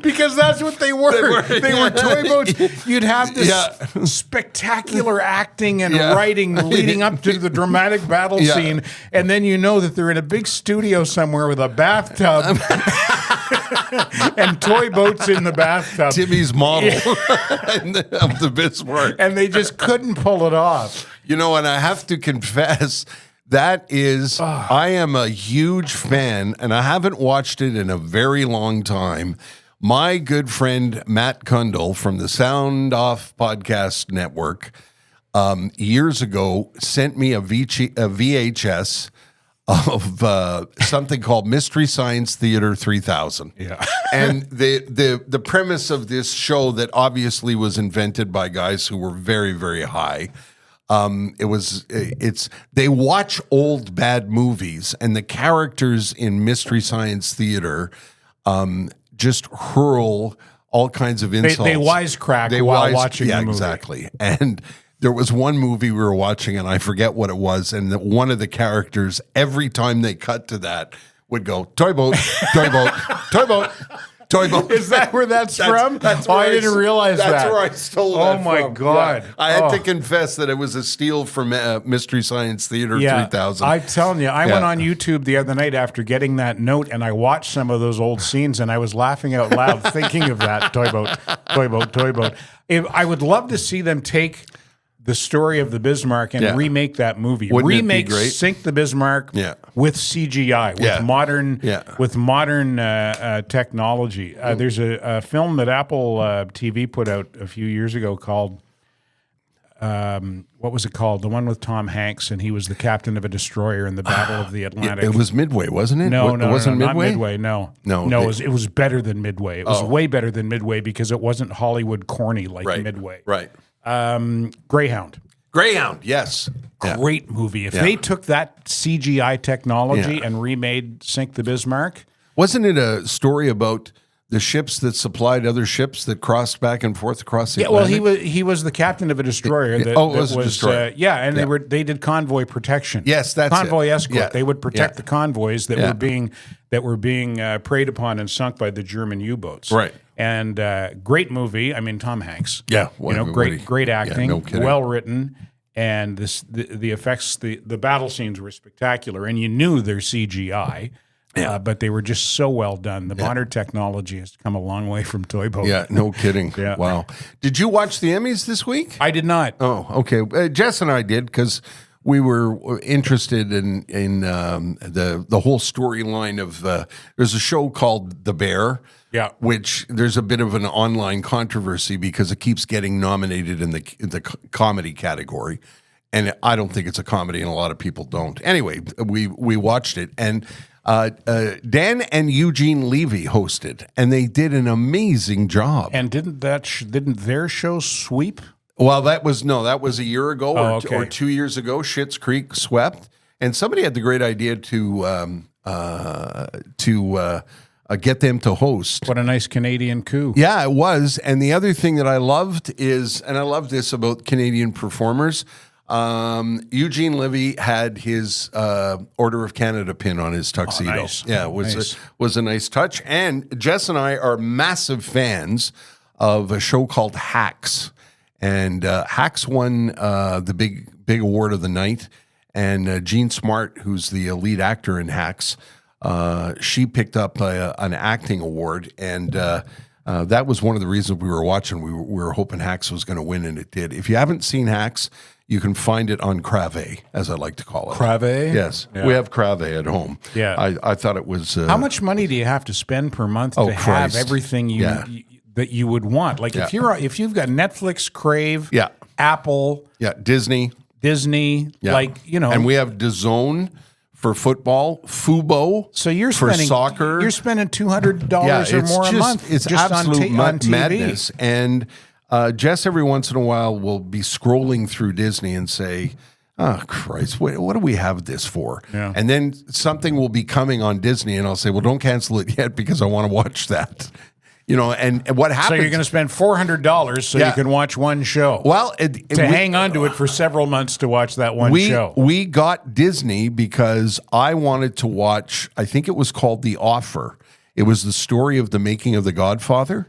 Because that's what they were. They were toy boats. You'd have this spectacular acting and writing leading up to the dramatic battle scene, and then you know that they're in a big studio somewhere with a bathtub and toy boats in the bathtub. Timmy's model of the Bismarck. And they just couldn't pull it off. You know, and I have to confess... That is, I am a huge fan, and I haven't watched it in a very long time. My good friend Matt Kundle from the Sound Off Podcast Network years ago sent me a VHS of something called Mystery Science Theater 3000. Yeah. And the premise of this show that obviously was invented by guys who were very, very high. They watch old bad movies, and the characters in Mystery Science Theater just hurl all kinds of insults. They wisecrack while watching the movie. Yeah, exactly. And there was one movie we were watching, and I forget what it was, and one of the characters, every time they cut to that, would go, toy boat, toy boat, toy boat, toy boat. Is that where that's from? That's oh, where I didn't realize that. That's where I stole that from. Oh, my God. Yeah. I had to confess that it was a steal from Mystery Science Theater 3000. I'm telling you, I went on YouTube the other night after getting that note, and I watched some of those old scenes, and I was laughing out loud thinking of that. Toy boat, toy boat, toy boat. I would love to see them take the story of the Bismarck and remake that movie. Wouldn't remake it be great? Sink the Bismarck with CGI, with modern technology. There's a film that Apple TV put out a few years ago called what was it called? The one with Tom Hanks, and he was the captain of a destroyer in the Battle of the Atlantic. It was Midway, wasn't it? No, it wasn't Midway? Not Midway. No. It was better than Midway. It was way better than Midway because it wasn't Hollywood corny like Midway. Right. Greyhound. Greyhound, yes. Great movie. If they took that CGI technology and remade Sink the Bismarck. Wasn't it a story about the ships that supplied other ships that crossed back and forth across the Atlantic? Well, he was the captain of a destroyer. It was a destroyer. They did convoy protection. Yes, that's convoy it. escort. Yeah. They would protect the convoys that were being preyed upon and sunk by the German U-boats. Right. And great movie. I mean, Tom Hanks. Yeah, great acting. No kidding. Well written, and the effects. The battle scenes were spectacular, and you knew they're CGI. Yeah. But they were just so well done. The modern technology has come a long way from Toy Boat. Yeah, no kidding. Wow. Did you watch the Emmys this week? I did not. Oh, okay. Jess and I did because we were interested in the whole storyline of there's a show called The Bear. Yeah, which there's a bit of an online controversy because it keeps getting nominated in the comedy category. And I don't think it's a comedy, and a lot of people don't. Anyway, we watched it, and Dan and Eugene Levy hosted, and they did an amazing job. And didn't their show sweep? Well, that was a year ago or 2 years ago. Schitt's Creek swept, and somebody had the great idea to get them to host. What a nice Canadian coup. Yeah, it was. And the other thing that I loved is, and I love this about Canadian performers, Eugene Levy had his Order of Canada pin on his tuxedo. Oh, nice. Yeah, it was a nice touch. And Jess and I are massive fans of a show called Hacks. And Hacks won the big award of the night. And Jean Smart, who's the lead actor in Hacks, she picked up an acting award. And that was one of the reasons we were watching. We were hoping Hacks was going to win, and it did. If you haven't seen Hacks, you can find it on Crave, as I like to call it. Crave? Yes. Yeah. We have Crave at home. Yeah. I thought it was... How much money do you have to spend per month to have everything that you would want? Like if you've got Netflix, Crave, Apple... Yeah, Disney. And we have DAZN for football, Fubo for soccer. You're spending $200 or more a month. It's just absolute on TV. Madness. And Jess, every once in a while, will be scrolling through Disney and say, "Oh Christ, what do we have this for?" Yeah. And then something will be coming on Disney, and I'll say, "Well, don't cancel it yet because I want to watch that." And what happens? So you're going to spend $400 so you can watch one show. Well, hang on to it for several months to watch that one show. We got Disney because I wanted to watch, I think it was called The Offer. It was the story of the making of The Godfather.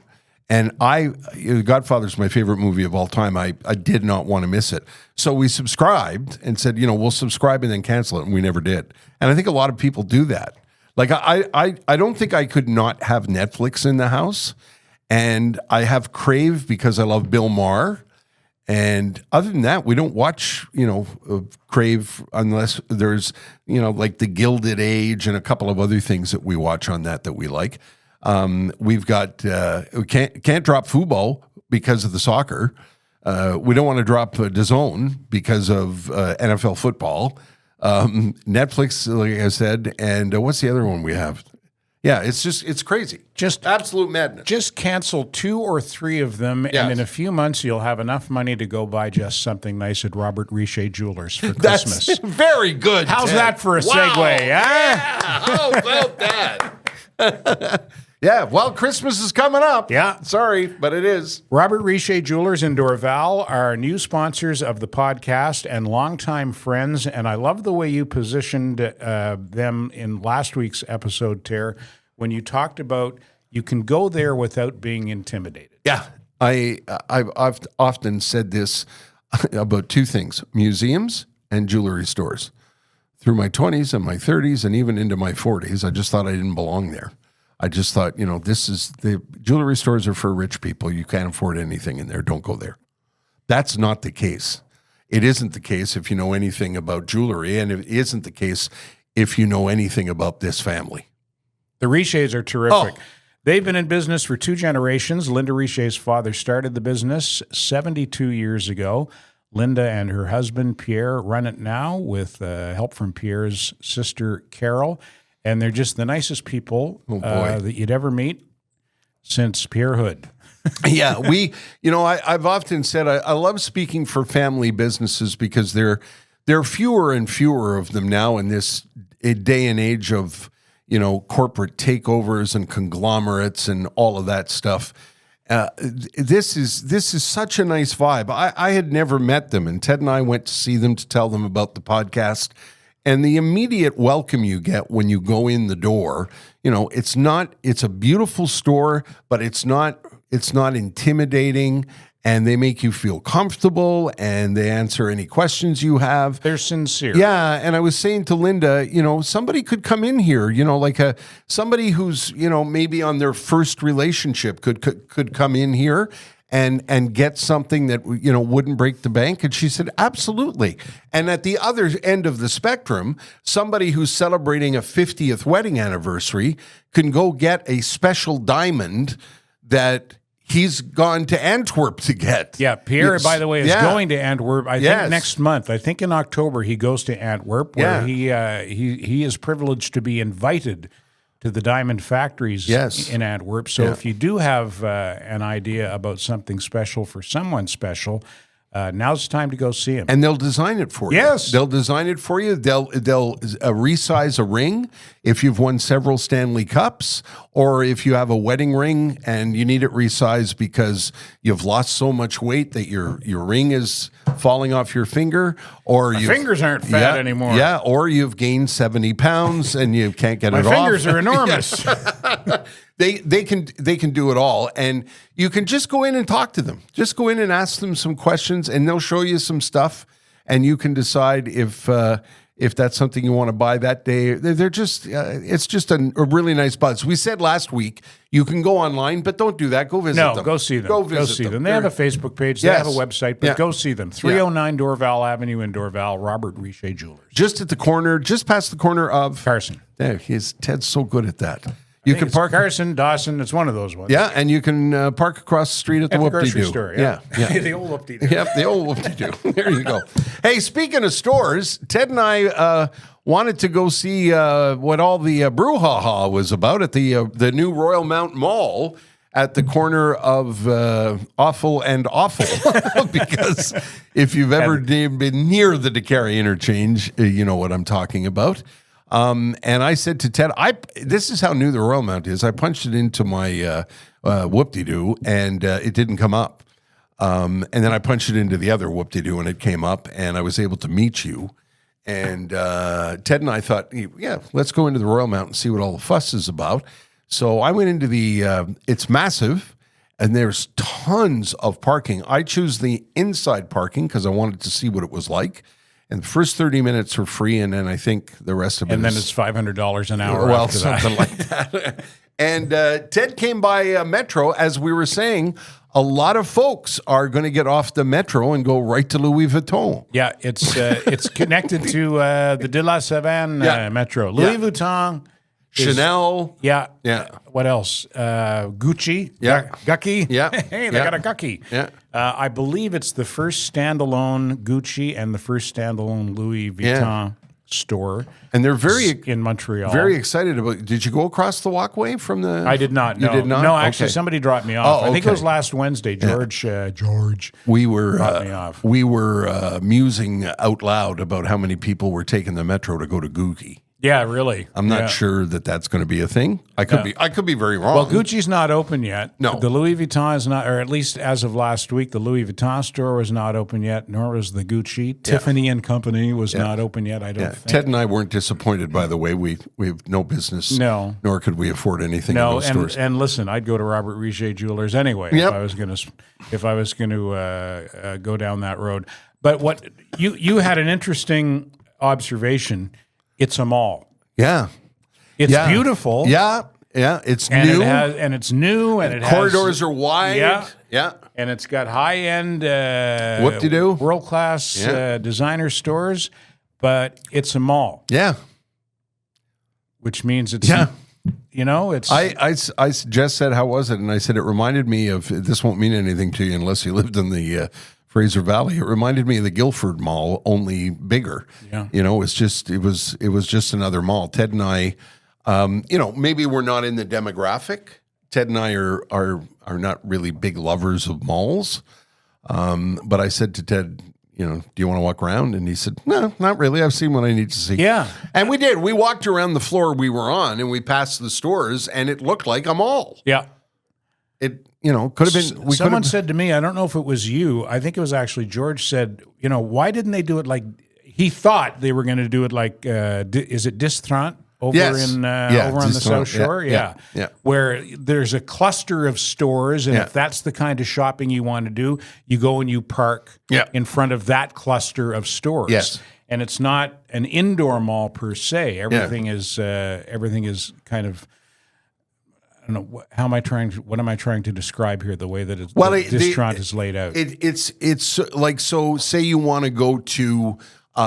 And Godfather's my favorite movie of all time. I did not want to miss it. So we subscribed and said, we'll subscribe and then cancel it. And we never did. And I think a lot of people do that. Like, I don't think I could not have Netflix in the house. And I have Crave because I love Bill Maher. And other than that, we don't watch, Crave unless there's, like The Gilded Age and a couple of other things that we watch on that we like. We've got, we can't drop Fubo because of the soccer. we don't want to drop DAZN because of NFL football. Netflix, like I said, and what's the other one we have? Yeah, it's crazy. Just absolute madness. Just cancel 2 or 3 of them, Yes. and in a few months you'll have enough money to go buy just something nice at Robert Richer Jewelers for Christmas. That's very good. How's Ted. that for a Wow. segue? Huh? Yeah, how about that? Yeah, well, Christmas is coming up. Yeah. Sorry, but it is. Robert Richer Jewelers in Dorval are new sponsors of the podcast and longtime friends, and I love the way you positioned them in last week's episode, Ter, when you talked about you can go there without being intimidated. Yeah, I've often said this about 2 things: museums and jewelry stores. Through my 20s and my 30s and even into my 40s, I just thought I didn't belong there. I just thought, the jewelry stores are for rich people. You can't afford anything in there. Don't go there. That's not the case. It isn't the case if you know anything about jewelry, and it isn't the case if you know anything about this family. The Richets are terrific. Oh. They've been in business for 2 generations. Linda Richet's father started the business 72 years ago. Linda and her husband, Pier, run it now with help from Pierre's sister, Carol. And they're just the nicest people that you'd ever meet since Pierre Hood. Yeah, I've often said I love speaking for family businesses because there are fewer and fewer of them now in this day and age of, corporate takeovers and conglomerates and all of that stuff. This is such a nice vibe. I had never met them, and Ted and I went to see them to tell them about the podcast. And the immediate welcome you get when you go in the door, it's a beautiful store, but it's not intimidating, and they make you feel comfortable, and they answer any questions you have. They're sincere. Yeah, and I was saying to Linda, somebody could come in here, somebody who's, maybe on their first relationship could come in here and get something that, wouldn't break the bank. And she said, absolutely. And at the other end of the spectrum, somebody who's celebrating a 50th wedding anniversary can go get a special diamond that he's gone to Antwerp to get. Yeah, Pierre, by the way, is going to Antwerp. I Yes. think next month. I think in October he goes to Antwerp, where Yeah. he is privileged to be invited to the diamond factories in Antwerp. So if you do have an idea about something special for someone special, now's the time to go see him. And they'll design it for you. Yes. They'll design it for you. They'll resize a ring if you've won several Stanley Cups, or if you have a wedding ring and you need it resized because you've lost so much weight that your ring is falling off your finger, or your fingers aren't fat anymore. Yeah, or you've gained 70 pounds and you can't get it off. My fingers are enormous. They can do it all, and you can just go in and talk to them. Just go in and ask them some questions, and they'll show you some stuff, and you can decide if that's something you want to buy that day. They're just it's just a really nice buzz. We said last week you can go online, but don't do that. Go visit them. No, go see them. Go see them. They have a Facebook page. They have a website, but go see them. 309 Dorval Avenue in Dorval, Robert Richer Jewelers. Just at the corner, just past the corner of Carson. There, Ted's so good at that. You can park Carson, Dawson. It's one of those ones. Yeah, and you can park across the street at the grocery Whoop-de-Doo. store. Yeah. The old Whoop-de-Doo. Yep, the old Whoop-de-Doo. There you go. Hey, speaking of stores, Ted and I wanted to go see what all the brouhaha was about at the new Royal Mount Mall at the corner of Awful and Awful. Because if you've ever been near the DeCarry interchange, you know what I'm talking about. And I said to Ted, this is how new the Royal Mount is. I punched it into my Whoop-de-Doo, and it didn't come up. And then I punched it into the other Whoop-de-Doo, and it came up, and I was able to meet you. And Ted and I thought, yeah, let's go into the Royal Mount and see what all the fuss is about. So I went into it's massive, and there's tons of parking. I choose the inside parking because I wanted to see what it was like. And the first 30 minutes are free, and then I think the rest of it and then it's $500 an hour. Well, after something like that. And Ted came by Metro. As we were saying, a lot of folks are going to get off the Metro and go right to Louis Vuitton. Yeah, it's connected to the De La Savane Metro. Louis Vuitton, Chanel. Yeah. Yeah. What else? Gucci. Yeah. Gucky. Yeah. Hey, they got a Gucky. Yeah. I believe it's the first standalone Gucci and the first standalone Louis Vuitton store. And they're very in Montreal. Very excited about. Did you go across the walkway from the? I did not. You No. did not. No, actually, Okay. somebody dropped me off. Oh, I think it was okay. last Wednesday. George. We were dropped me off. we were musing out loud about how many people were taking the metro to go to Gucci. Yeah, really. I'm not sure that that's going to be a thing. I could be very wrong. Well, Gucci's not open yet. No. The Louis Vuitton is not, or at least as of last week, the Louis Vuitton store was not open yet, nor was the Gucci. Tiffany and Company was not open yet, I don't think. Ted and I weren't disappointed, by the way. We have no business. No. Nor could we afford anything in No, those stores. and listen, I'd go to Robert Richer Jewelers anyway Yep. if I was going to go down that road. But what you had an interesting observation. It's a mall. Yeah. It's beautiful. Yeah. Yeah. It's And new. it's new, and it Corridors has, are wide. Yeah. Yeah. And it's got high-end, Whoop-de-doo. world-class designer stores, but it's a mall, Yeah. which means it's, Yeah. it's... I just said, how was it? And I said, it reminded me of, this won't mean anything to you unless you lived in the Fraser Valley. It reminded me of the Guildford Mall, only bigger. Yeah. It was just another mall. Ted and I, maybe we're not in the demographic. Ted and I are not really big lovers of malls. But I said to Ted, do you want to walk around? And he said, no, not really. I've seen what I need to see. Yeah. And we did. We walked around the floor we were on and we passed the stores and it looked like a mall. Yeah. It, could have been. Someone said to me, I don't know if it was you, I think it was actually George said, why didn't they do it like, he thought they were going to do it like, is it Distrant? Over Yes. over on the Distrant. South Shore, Yeah. Where there's a cluster of stores, and if that's the kind of shopping you want to do, you go and you park in front of that cluster of stores. Yes. And it's not an indoor mall per se. Everything is kind of. I don't know what am I trying to describe here? The way that it's Distrant is laid out. It's like, so say you want to go to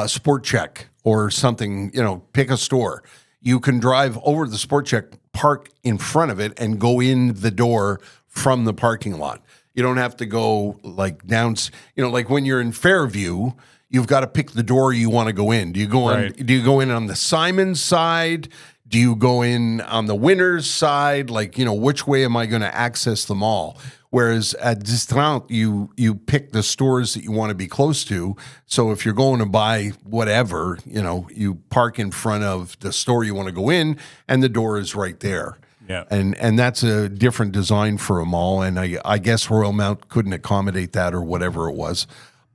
Sport Check or something, pick a store. You can drive over to the Sport Check, park in front of it, and go in the door from the parking lot. You don't have to go like down, like when you're in Fairview, you've got to pick the door you want to go in. Do you go in on the Simons side? Do you go in on the Winners side? Like, which way am I going to access the mall? Whereas at Distrant, you pick the stores that you want to be close to. So if you're going to buy whatever, you park in front of the store you want to go in, and the door is right there. Yeah. And that's a different design for a mall. And I guess Royal Mount couldn't accommodate that or whatever it was.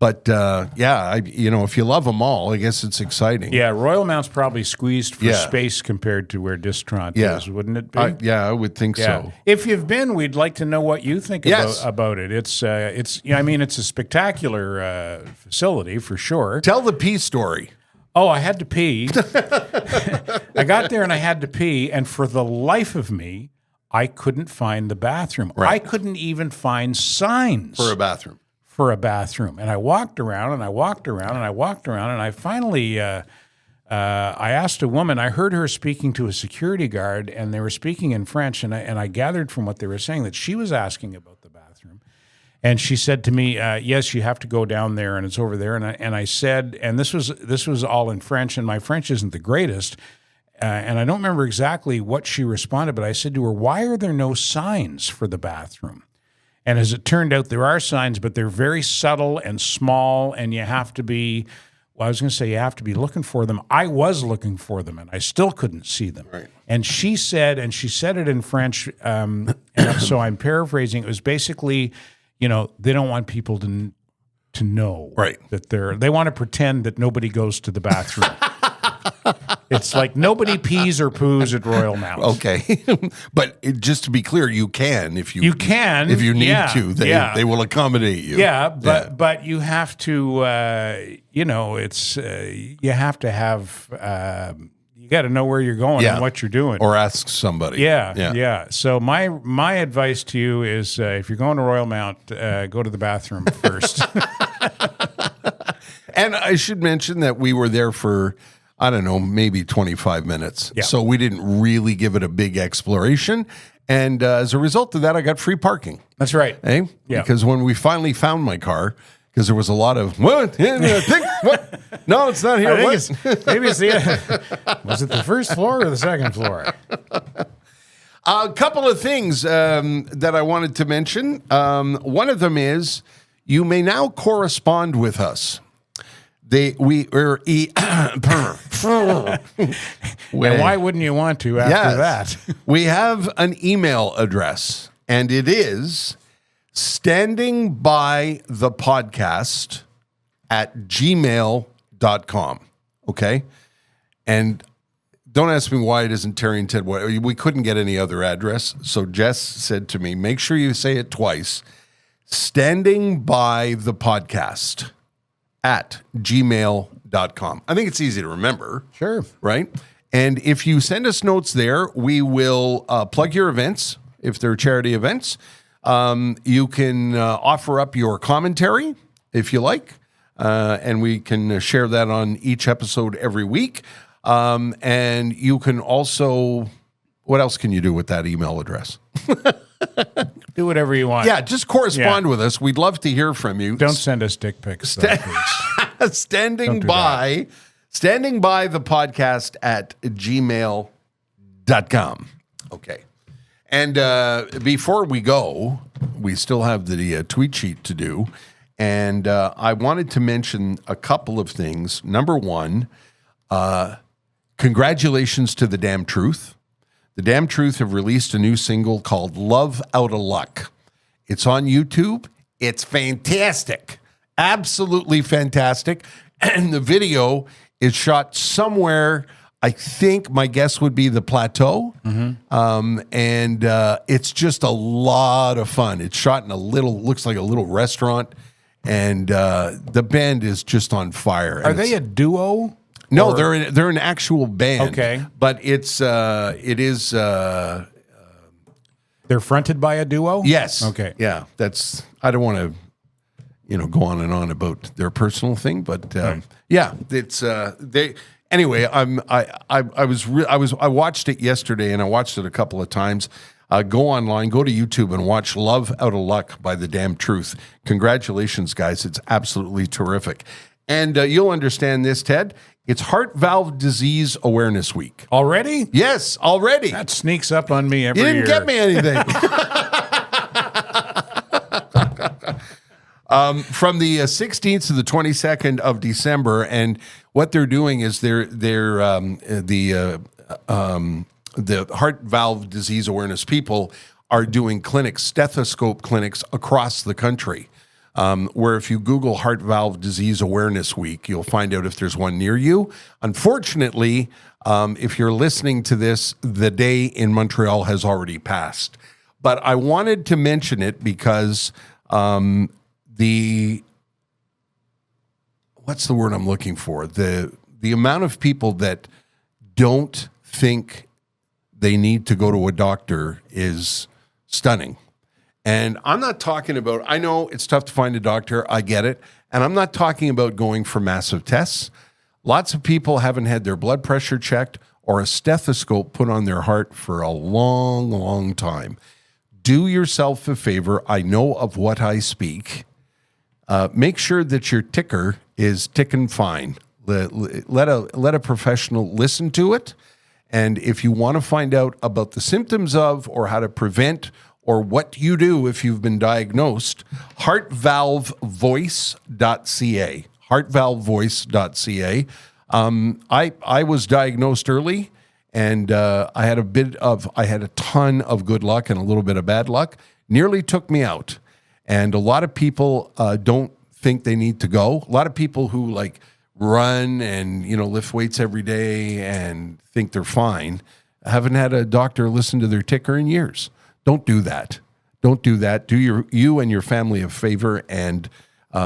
But if you love a mall, I guess it's exciting. Yeah, Royal Mount's probably squeezed for space compared to where Distrant is, wouldn't it be? I would think so. If you've been, we'd like to know what you think about it. It's a spectacular facility for sure. Tell the pee story. Oh, I had to pee. I got there and I had to pee, and for the life of me, I couldn't find the bathroom. Right. I couldn't even find signs For a bathroom. And I walked around and I walked around and I walked around, and I finally I asked a woman. I heard her speaking to a security guard, and they were speaking in French, and I gathered from what they were saying that she was asking about the bathroom. And she said to me, yes, you have to go down there, and it's over there. And I said, and this was all in French, and my French isn't the greatest, and I don't remember exactly what she responded, but I said to her, why are there no signs for the bathroom? And as it turned out, there are signs, but they're very subtle and small, and you have to be, you have to be looking for them. I was looking for them, and I still couldn't see them. Right. And she said it in French, and so I'm paraphrasing. It was basically, they don't want people to know that they want to pretend that nobody goes to the bathroom. It's like nobody pees or poos at Royal Mount. Okay. But just to be clear, you can if you need to. They will accommodate you. Yeah, but you have to you have to have you got to know where you're going and what you're doing. Or ask somebody. Yeah. So my advice to you is if you're going to Royal Mount, go to the bathroom first. And I should mention that we were there for I don't know, maybe 25 minutes. Yeah. So we didn't really give it a big exploration. And as a result of that, I got free parking. That's right. Eh? Yeah. Because when we finally found my car, because there was a lot of, what? What? No, it's not here. I What? think maybe it's the, was it the first floor or the second floor? A couple of things that I wanted to mention. One of them is you may now correspond with us. And why wouldn't you want to after that? We have an email address, and it is standingbythepodcast@gmail.com. Okay? And don't ask me why it isn't Terry and Ted. We couldn't get any other address. So Jess said to me, make sure you say it twice. standingbythepodcast@gmail.com. I think it's easy to remember. Sure. Right? And if you send us notes there, we will plug your events, if they're charity events. You can offer up your commentary, if you like, and we can share that on each episode every week. And you can also, what else can you do with that email address? Do whatever you want. Yeah, just correspond with us. We'd love to hear from you. Don't send us dick pics, though, please. Standing by the podcast @gmail.com. Okay. And before we go, we still have the tweet sheet to do. And I wanted to mention a couple of things. Number one, congratulations to The Damn Truth. The Damn Truth have released a new single called Love Outta Luck. It's on YouTube. It's fantastic. Absolutely fantastic. And the video is shot somewhere, I think my guess would be the Plateau. Mm-hmm. And it's just a lot of fun. It's shot in looks like a little restaurant. And the band is just on fire. Are they a duo? No, they're an actual band. Okay, but it is. They're fronted by a duo. Yes. Okay. Yeah, that's. I don't want to, go on and on about their personal thing, but yeah, it's they. Anyway, I watched it yesterday, and I watched it a couple of times. Go online, go to YouTube, and watch Love Outta Luck by The Damn Truth. Congratulations, guys! It's absolutely terrific. And you'll understand this, Ted. It's Heart Valve Disease Awareness Week. Already? Yes, already. That sneaks up on me every year. You didn't get me anything. From the 16th to the 22nd of December, and what they're doing is the Heart Valve Disease Awareness people are doing clinics, stethoscope clinics across the country. Where if you Google Heart Valve Disease Awareness Week, you'll find out if there's one near you. Unfortunately, if you're listening to this, the day in Montreal has already passed. But I wanted to mention it because what's the word I'm looking for? The amount of people that don't think they need to go to a doctor is stunning. And I'm not talking about, I know it's tough to find a doctor, I get it. And I'm not talking about going for massive tests. Lots of people haven't had their blood pressure checked or a stethoscope put on their heart for a long, long time. Do yourself a favor. I know of what I speak. Make sure that your ticker is ticking fine. Let a professional listen to it. And if you want to find out about the symptoms of or how to prevent or what you do if you've been diagnosed, heartvalvevoice.ca. Heartvalvevoice.ca. I was diagnosed early, and I had a ton of good luck and a little bit of bad luck. Nearly took me out. And a lot of people don't think they need to go. A lot of people who run and lift weights every day and think they're fine haven't had a doctor listen to their ticker in years. Don't do that. Don't do that. Do you and your family a favor and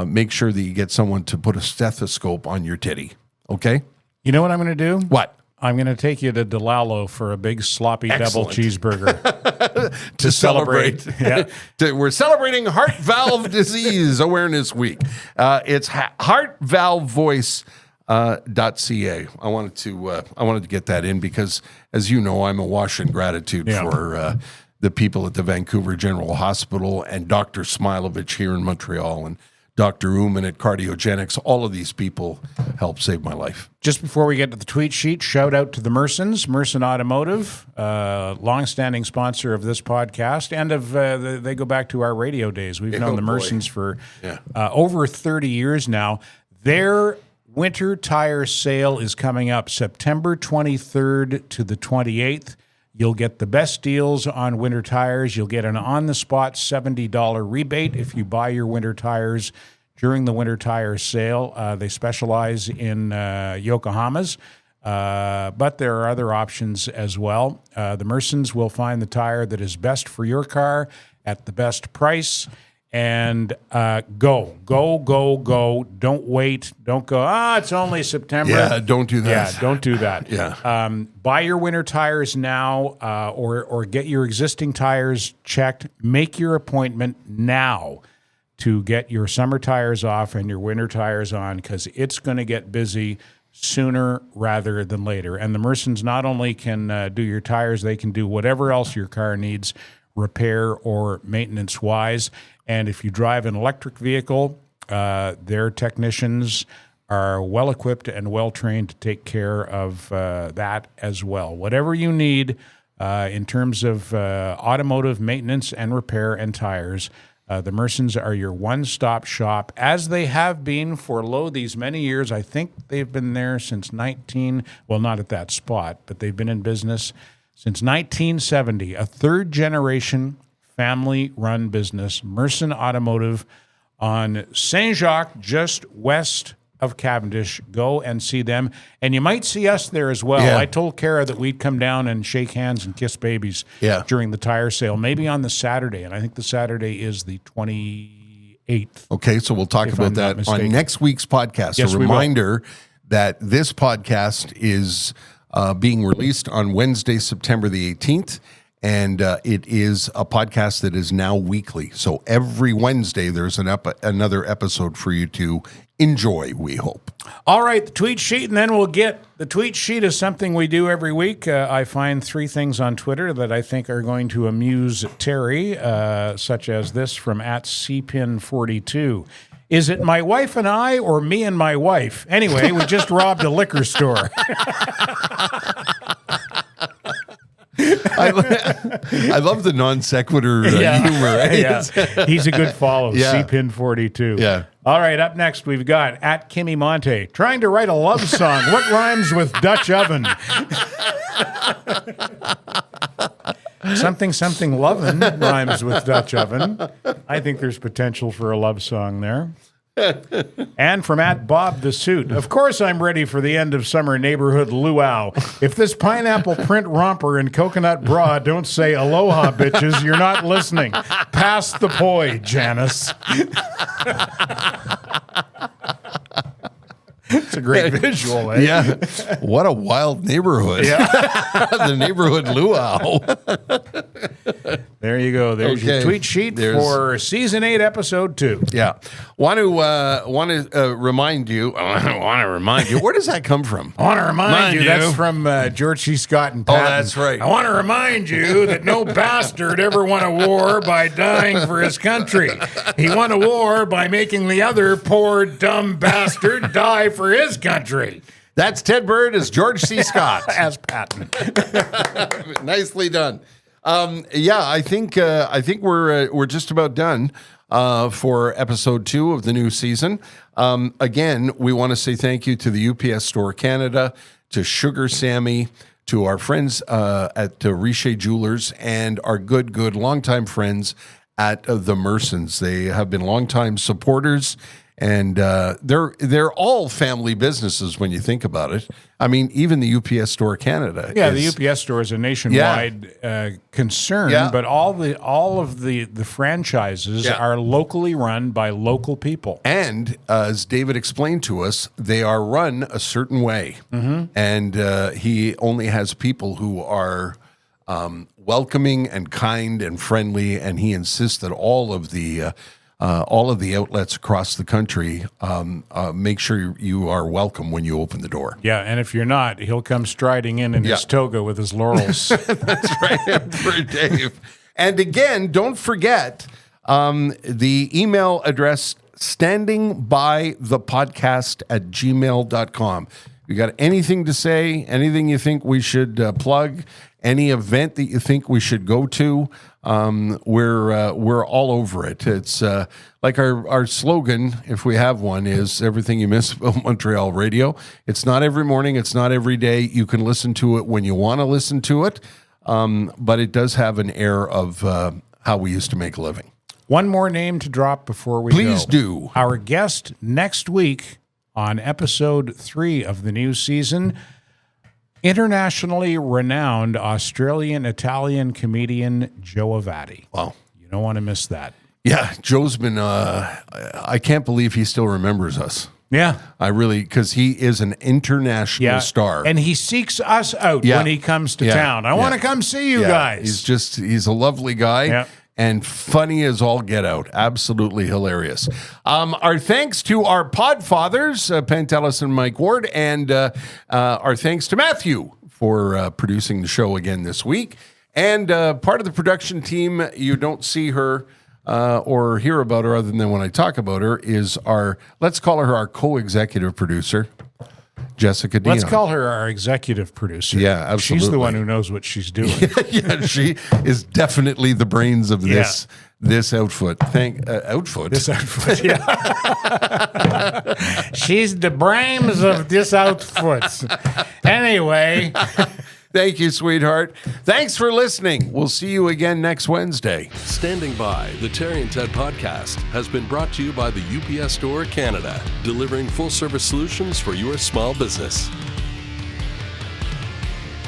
make sure that you get someone to put a stethoscope on your titty. Okay? You know what I'm going to do? What? I'm going to take you to DeLalo for a big sloppy Excellent. double cheeseburger. to celebrate. Yeah. We're celebrating Heart Valve Disease Awareness Week. It's Heart Valve Voice .ca. I wanted to get that in because, as you know, I'm awash in gratitude for the people at the Vancouver General Hospital and Dr. Smilovich here in Montreal and Dr. Uman at Cardiogenics. All of these people helped save my life. Just before we get to the tweet sheet, shout out to the Mersons, Merson Automotive, longstanding sponsor of this podcast, and they go back to our radio days. We've known the Mersons for over 30 years now. Their winter tire sale is coming up September 23rd to the 28th. You'll get the best deals on winter tires. You'll get an on-the-spot $70 rebate if you buy your winter tires during the winter tire sale. They specialize in Yokohamas, but there are other options as well. The Mersons will find the tire that is best for your car at the best price. And go. Don't wait. Don't go, it's only September. Yeah, don't do that. Yeah, don't do that. Yeah. Buy your winter tires now or get your existing tires checked. Make your appointment now to get your summer tires off and your winter tires on because it's going to get busy sooner rather than later. And the Mersons not only can do your tires, they can do whatever else your car needs, repair or maintenance-wise. And if you drive an electric vehicle, their technicians are well-equipped and well-trained to take care of that as well. Whatever you need in terms of automotive maintenance and repair and tires, the Mersons are your one-stop shop, as they have been for these many years. I think they've been there since not at that spot, but they've been in business since 1970, a third-generation family-run business, Merson Automotive on Saint-Jacques, just west of Cavendish. Go and see them. And you might see us there as well. Yeah. I told Kara that we'd come down and shake hands and kiss babies during the tire sale, maybe on the Saturday. And I think the Saturday is the 28th. Okay, so we'll talk about that on next week's podcast. Yes, a reminder that this podcast is being released on Wednesday, September the 18th. And it is a podcast that is now weekly. So every Wednesday, there's another episode for you to enjoy, we hope. All right, the tweet sheet, and then we'll get the tweet sheet is something we do every week. I find 3 things on Twitter that I think are going to amuse Terry, such as this from @cpin42. Is it my wife and I or me and my wife? Anyway, we just robbed a liquor store. I love the non sequitur humor. Right? Yeah. He's a good follow. CPin42. Yeah. All right, up next we've got @KimmyMonte trying to write a love song. What rhymes with Dutch oven? Something lovin' rhymes with Dutch oven. I think there's potential for a love song there. And from @BobTheSuit. Of course I'm ready for the end of summer neighborhood luau. If this pineapple print romper and coconut bra don't say aloha, bitches, you're not listening. Pass the poi, Janice. It's a great visual, eh? Yeah. What a wild neighborhood. Yeah. The neighborhood luau. There you go. There's your tweet sheet for Season 8, Episode 2. Yeah. Want to remind you. Where does that come from? I want to remind you. That's from George C. Scott and Patton. Oh, that's right. I want to remind you that no bastard ever won a war by dying for his country. He won a war by making the other poor, dumb bastard die for his country. That's Ted Bird as George C. Scott. As Patton. Nicely done. I think we're just about done for episode 2 of the new season. Again, we want to say thank you to the UPS Store Canada, to Sugar Sammy, to our friends at Richer Jewelers, and our good longtime friends at the Mersons. They have been longtime supporters. And they're all family businesses when you think about it. I mean, even the UPS Store Canada. Yeah, the UPS Store is a nationwide concern, but all of the franchises are locally run by local people. And as David explained to us, they are run a certain way. Mm-hmm. And he only has people who are welcoming and kind and friendly, and he insists that all of the all of the outlets across the country, make sure you are welcome when you open the door. Yeah, and if you're not, he'll come striding in his toga with his laurels. That's right, for Dave. And again, don't forget the email address, standingbythepodcast@gmail.com. You got anything to say, anything you think we should plug, any event that you think we should go to, we're all over it. It's like our slogan, if we have one, is everything you miss about Montreal radio. It's not every morning. It's not every day. You can listen to it when you want to listen to it, but it does have an air of how we used to make a living. One more name to drop before we go. Please do. Our guest next week on episode 3 of the new season, internationally renowned Australian-Italian comedian Joe Avati. Wow. You don't want to miss that. Yeah, Joe's been, I can't believe he still remembers us. Yeah. I really, because he is an international star. And he seeks us out when he comes to town. I want to come see you guys. He's a lovely guy. Yeah. And funny as all get out. Absolutely hilarious. Our thanks to our podfathers, Pantelis and Mike Ward, and our thanks to Matthew for producing the show again this week. And part of the production team, you don't see her or hear about her other than when I talk about her, is let's call her our co-executive producer, Jessica Dion. Let's call her our executive producer. Yeah, absolutely. She's the one who knows what she's doing. Yeah, she is definitely the brains of this outfit. Outfit? This outfit, yeah. She's the brains of this outfit. Anyway. Thank you, sweetheart. Thanks for listening. We'll see you again next Wednesday. Standing By, the Terry and Ted podcast has been brought to you by the UPS Store Canada, delivering full-service solutions for your small business.